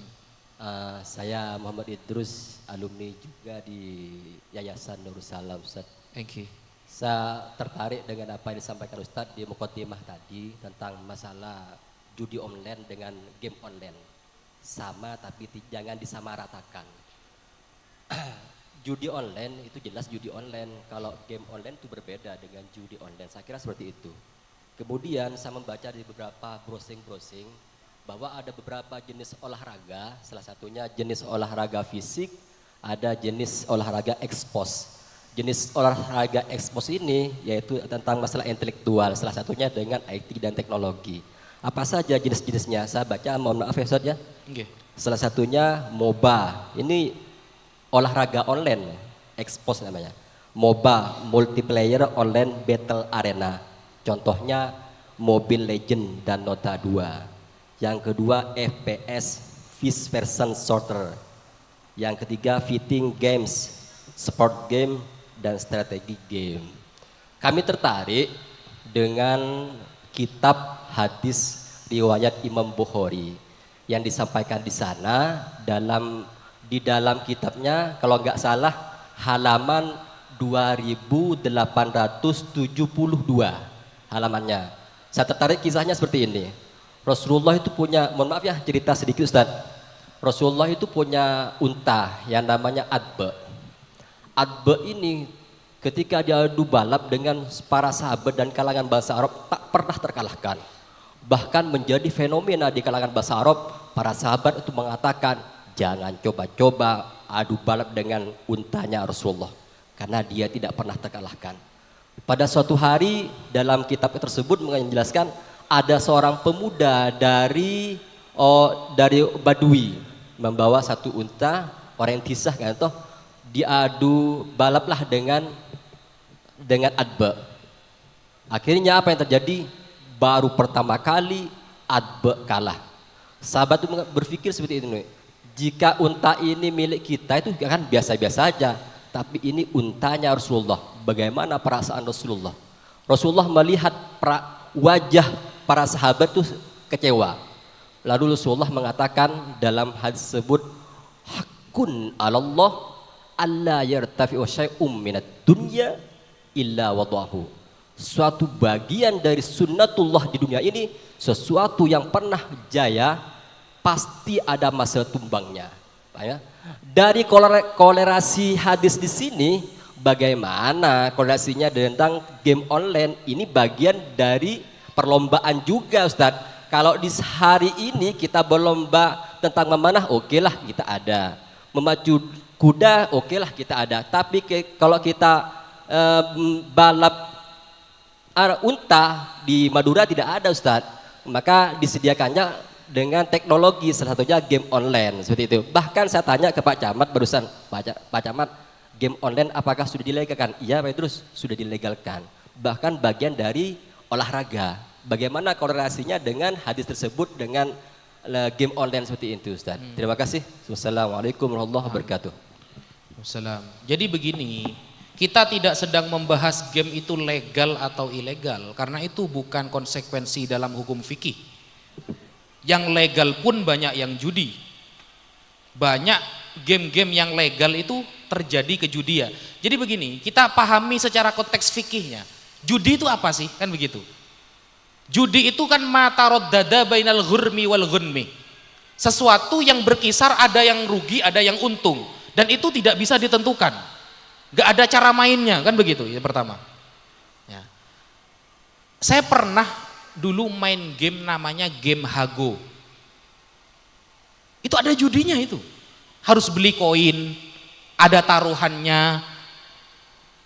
Saya Muhammad Idrus, alumni juga di Yayasan Nursalam, Ustaz. Thank you. Saya tertarik dengan apa yang disampaikan Ustaz di Muqaddimah tadi tentang masalah judi online dengan game online. Sama tapi jangan disamaratakan. Judi online itu jelas judi online, kalau game online itu berbeda dengan judi online. Saya kira seperti itu. Kemudian saya membaca di beberapa browsing bahwa ada beberapa jenis olahraga, salah satunya jenis olahraga fisik, ada jenis olahraga ekspos. Jenis olahraga ekspos ini yaitu tentang masalah intelektual, salah satunya dengan IT dan teknologi. Apa saja jenis-jenisnya? Saya baca, mohon maaf ya Ustaz ya. Okay. Salah satunya MOBA, ini olahraga online, ekspos namanya. MOBA, Multiplayer Online Battle Arena. Contohnya Mobile Legend dan Dota 2. Yang kedua FPS, First Person Shooter. Yang ketiga Fighting Games, Sport Game, dan Strategi Game. Kami tertarik dengan kitab hadis riwayat Imam Bukhari yang disampaikan di sana di dalam kitabnya kalau nggak salah halaman 2872 halamannya. Saya tertarik kisahnya seperti ini. Rasulullah itu punya, mohon maaf ya cerita sedikit Ustaz. Rasulullah itu punya unta yang namanya Adba. Adba ini ketika dia adu balap dengan para sahabat dan kalangan bahasa Arab tak pernah terkalahkan. Bahkan menjadi fenomena di kalangan bahasa Arab, para sahabat itu mengatakan jangan coba-coba adu balap dengan untanya Rasulullah karena dia tidak pernah terkalahkan. Pada suatu hari dalam kitab tersebut menjelaskan ada seorang pemuda dari Badui membawa satu unta, orang yang kisah kan toh, diadu balaplah dengan Adba. Akhirnya apa yang terjadi? Baru pertama kali Adba kalah. Sahabat itu berpikir seperti ini, jika unta ini milik kita itu kan biasa-biasa saja, tapi ini untanya Rasulullah. Bagaimana perasaan Rasulullah? Rasulullah melihat wajah para sahabat itu kecewa. Lalu Rasulullah mengatakan dalam hadis tersebut, hakun 'alallah alla yartafi'u syai'um minad dunya illa wadahu. Suatu bagian dari sunnatullah di dunia ini, sesuatu yang pernah jaya pasti ada masa tumbangnya. Dari kolerasi hadis di sini, bagaimana kolerasinya tentang game online? Ini bagian dari perlombaan juga Ustadz. Kalau di hari ini kita berlomba tentang memanah, oke lah kita ada. Memacu kuda, oke lah kita ada. Tapi kalau kita balap unta di Madura tidak ada Ustadz. Maka disediakannya dengan teknologi, salah satunya game online seperti itu. Bahkan saya tanya ke Pak Camat barusan, Pak Camat, game online apakah sudah dilegalkan? Iya Pak Idrus, sudah dilegalkan. Bahkan bagian dari olahraga. Bagaimana korelasinya dengan hadis tersebut dengan game online seperti itu Ustaz? Terima kasih. Wassalamualaikum warahmatullahi wabarakatuh. Waalaikumsalam. Jadi begini, kita tidak sedang membahas game itu legal atau ilegal karena itu bukan konsekuensi dalam hukum fikih. Yang legal pun banyak yang judi. Banyak game-game yang legal itu terjadi kejudian. Jadi begini, kita pahami secara konteks fikihnya. Judi itu apa sih? Kan begitu. Judi itu kan mataroddada bainal ghurmi wal ghunmi. Sesuatu yang berkisar, ada yang rugi, ada yang untung, dan itu tidak bisa ditentukan. Gak ada cara mainnya, kan begitu. Yang pertama. Ya. Saya pernah dulu main game namanya game Hago. Itu ada judinya itu. Harus beli koin, ada taruhannya.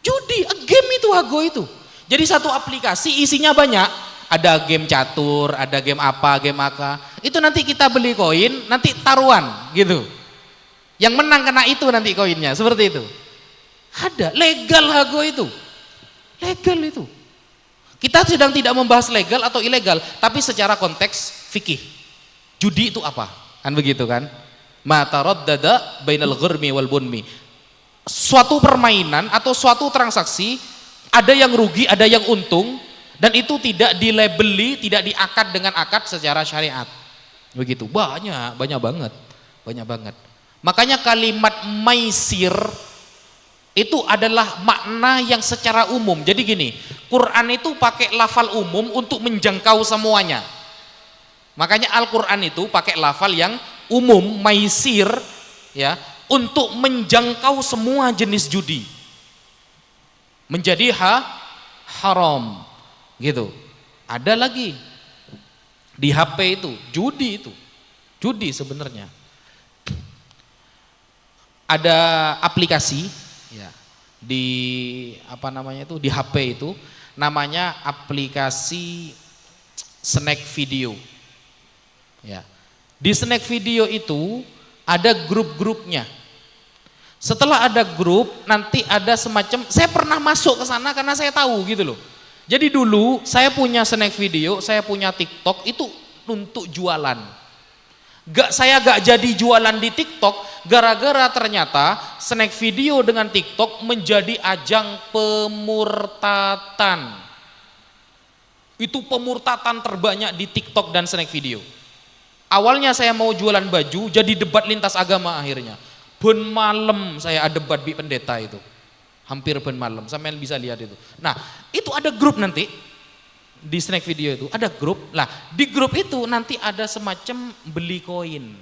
Judi, game itu Hago itu. Jadi satu aplikasi isinya banyak. Ada game catur, ada game apa, itu nanti kita beli koin, nanti taruhan gitu. Yang menang kena itu nanti koinnya, seperti itu. Ada, legal Hago itu. Legal itu. Kita sedang tidak membahas legal atau ilegal, tapi secara konteks fikih. Judi itu apa? Kan begitu kan? Ma taraddada bainal ghurmi wal bunmi. Suatu permainan atau suatu transaksi, ada yang rugi, ada yang untung, dan itu tidak dilabeli, tidak diakad dengan akad secara syariat. Begitu, banyak banget. Makanya kalimat maisir itu adalah makna yang secara umum. Jadi gini, Quran itu pakai lafal umum untuk menjangkau semuanya. Makanya Al-Quran itu pakai lafal yang umum, maisir, ya, untuk menjangkau semua jenis judi. Menjadi haram. Gitu. Ada lagi di HP itu judi sebenarnya. Ada aplikasi ya di di HP itu namanya aplikasi snack video. Ya. Di snack video itu ada grup-grupnya. Setelah ada grup, nanti ada semacam, saya pernah masuk ke sana karena saya tahu gitu loh. Jadi dulu saya punya snack video, saya punya TikTok itu untuk jualan. Saya gak jadi jualan di TikTok gara-gara ternyata snack video dengan TikTok menjadi ajang pemurtatan. Itu pemurtatan terbanyak di TikTok dan snack video. Awalnya saya mau jualan baju, jadi debat lintas agama akhirnya. Ben malam saya ada debat bi pendeta itu. Hampir ben malam, sampai bisa lihat itu. Nah, itu ada grup nanti di snack video itu, ada grup. Lah, di grup itu nanti ada semacam beli koin.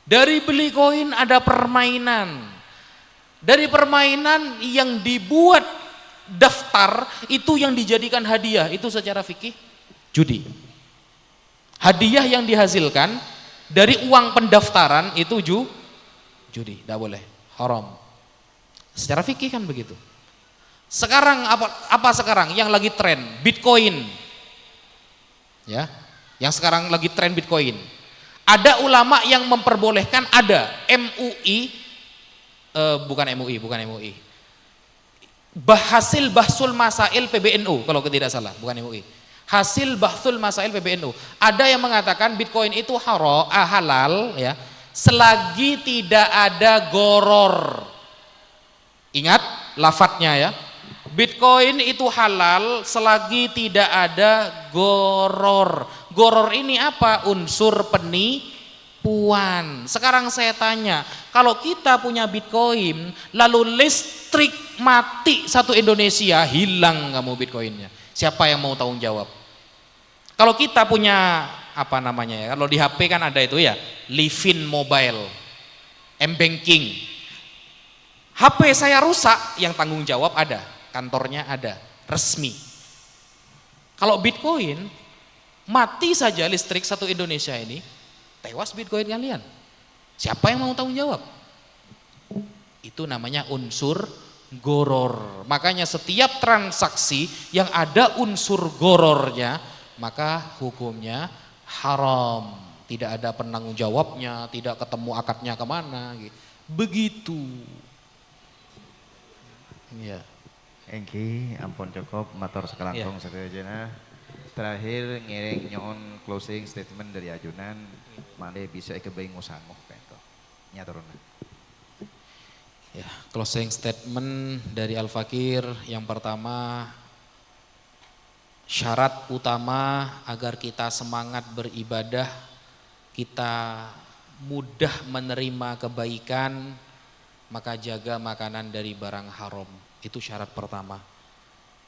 Dari beli koin ada permainan. Dari permainan yang dibuat daftar itu yang dijadikan hadiah, itu secara fikih judi. Hadiah yang dihasilkan dari uang pendaftaran itu judi, tidak boleh, haram. Secara fikih kan begitu. Sekarang apa sekarang yang lagi tren? Bitcoin. Ya. Yang sekarang lagi tren Bitcoin. Ada ulama yang memperbolehkan, ada MUI bukan MUI. Hasil Bahsul Masail PBNU kalau tidak salah, bukan MUI. Hasil Bahsul Masail PBNU. Ada yang mengatakan Bitcoin itu halal ya, selagi tidak ada goror. Ingat lafadznya ya. Bitcoin itu halal selagi tidak ada goror. Goror ini apa? Unsur penipuan. Sekarang saya tanya, kalau kita punya Bitcoin, lalu listrik mati satu Indonesia, hilang kamu Bitcoinnya. Siapa yang mau tanggung jawab? Kalau kita punya kalau di HP kan ada itu ya, Livin Mobile, M-Banking. HP saya rusak, yang tanggung jawab ada, kantornya ada, resmi. Kalau Bitcoin, mati saja listrik satu Indonesia ini, tewas Bitcoin kalian. Siapa yang mau tanggung jawab? Itu namanya unsur goror. Makanya setiap transaksi yang ada unsur gorornya, maka hukumnya haram. Tidak ada penanggung jawabnya, tidak ketemu akadnya kemana. Begitu. Iya. Engki, ampun cukup, matur sekelangkung sedayana. Terakhir ngiring nyon closing statement dari ajunan, mande bisa kebaing ngusanguh gitu. Nyaturna. Ya, closing statement dari Al-Fakir yang pertama, syarat utama agar kita semangat beribadah kita mudah menerima kebaikan, maka jaga makanan dari barang haram. Itu syarat pertama.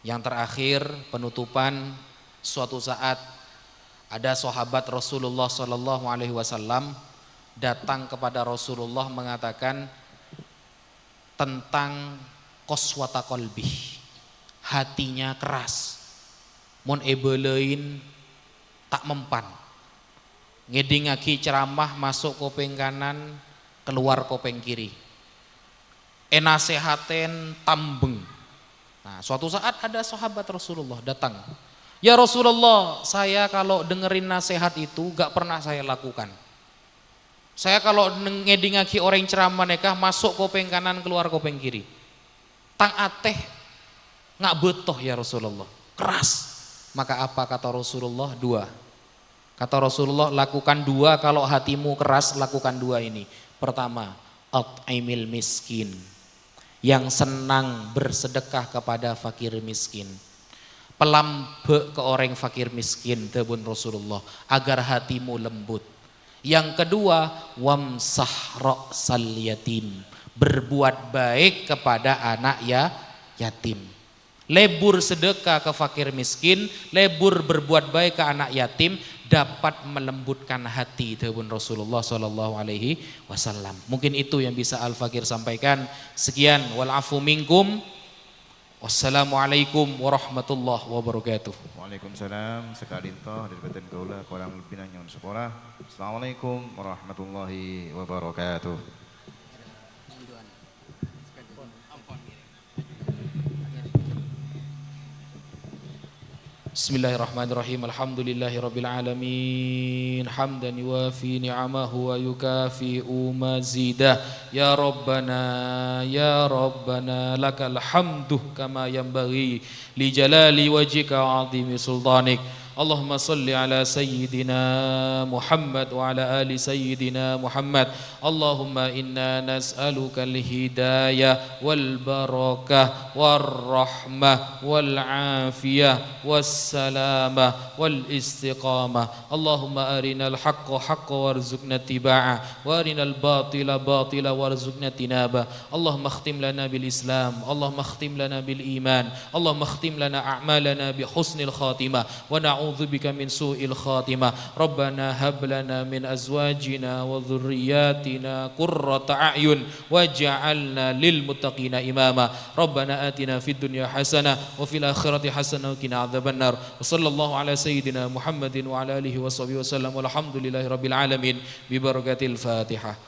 Yang terakhir, penutupan, suatu saat ada sahabat Rasulullah Sallallahu Alaihi Wasallam datang kepada Rasulullah mengatakan tentang qaswata qalbih, hatinya keras, mun ebelein tak mempan, ngedingaki ceramah masuk kuping kanan, keluar kuping kiri, enasehaten tambeng. Nah, suatu saat ada sahabat Rasulullah datang, ya Rasulullah, saya kalau dengerin nasihat itu gak pernah saya lakukan. Saya kalau ngedingaki orang ceramah nekah masuk kuping kanan, keluar kuping kiri. Tang ateh gak betoh ya Rasulullah, keras. Maka apa kata Rasulullah? 2. Kata Rasulullah, lakukan 2, kalau hatimu keras lakukan 2 ini. Pertama, at'imil miskin, yang senang bersedekah kepada fakir miskin. Pelambe ke orang fakir miskin, tebun Rasulullah, agar hatimu lembut. Yang kedua, wamsah ra'sal yatim, berbuat baik kepada anak yatim. Lebur sedekah ke fakir miskin, lebur berbuat baik ke anak yatim, dapat melembutkan hati, tebun Rasulullah Sallallahu Alaihi Wasallam. Mungkin itu yang bisa Al-Fakir sampaikan. Sekian, wal afu minkum. Wassalamualaikum warahmatullahi wabarakatuh. Waalaikumsalam. Sekali toh dari badan kaula kurang lebih nanya sekolah. Assalamualaikum warahmatullahi wabarakatuh. Bismillahirrahmanirrahim. Alhamdulillahirabbil alamin. Hamdan yuwafi ni'amahu wa yukafi'u mazidah. Ya Rabbana lakal hamdu kama yanbaghi li jalali wajhika wa 'azimi sultanik. Allahumma salli ala sayyidina Muhammad wa ala ali sayyidina Muhammad. Allahumma inna nas'aluka al-hidayah wal barakah war rahmah wal afiyah was salamah wal istiqamah. Allahumma arinal haqqa haqqa warzuqna tiba'ah wa arinal batila batila warzuqna tinaba. Allahumma khtim lana bil Islam, Allahumma khtim lana bil iman, Allahumma khtim lana a'malana bi husnil khatimah wa na'udzubika min su'il khatimah. Rabbana hab lana min azwajina wa dhurriyyatina qurrata a'yun waj'alna lil muttaqina imama. Rabbana atina fid dunya hasanah wa fil akhirati hasanah wa qina adzabannar. Wa sallallahu ala sayyidina Muhammadin wa ala alihi wa sahbihi wasallam. Walhamdulillahi rabbil alamin bi barakatil Fatihah.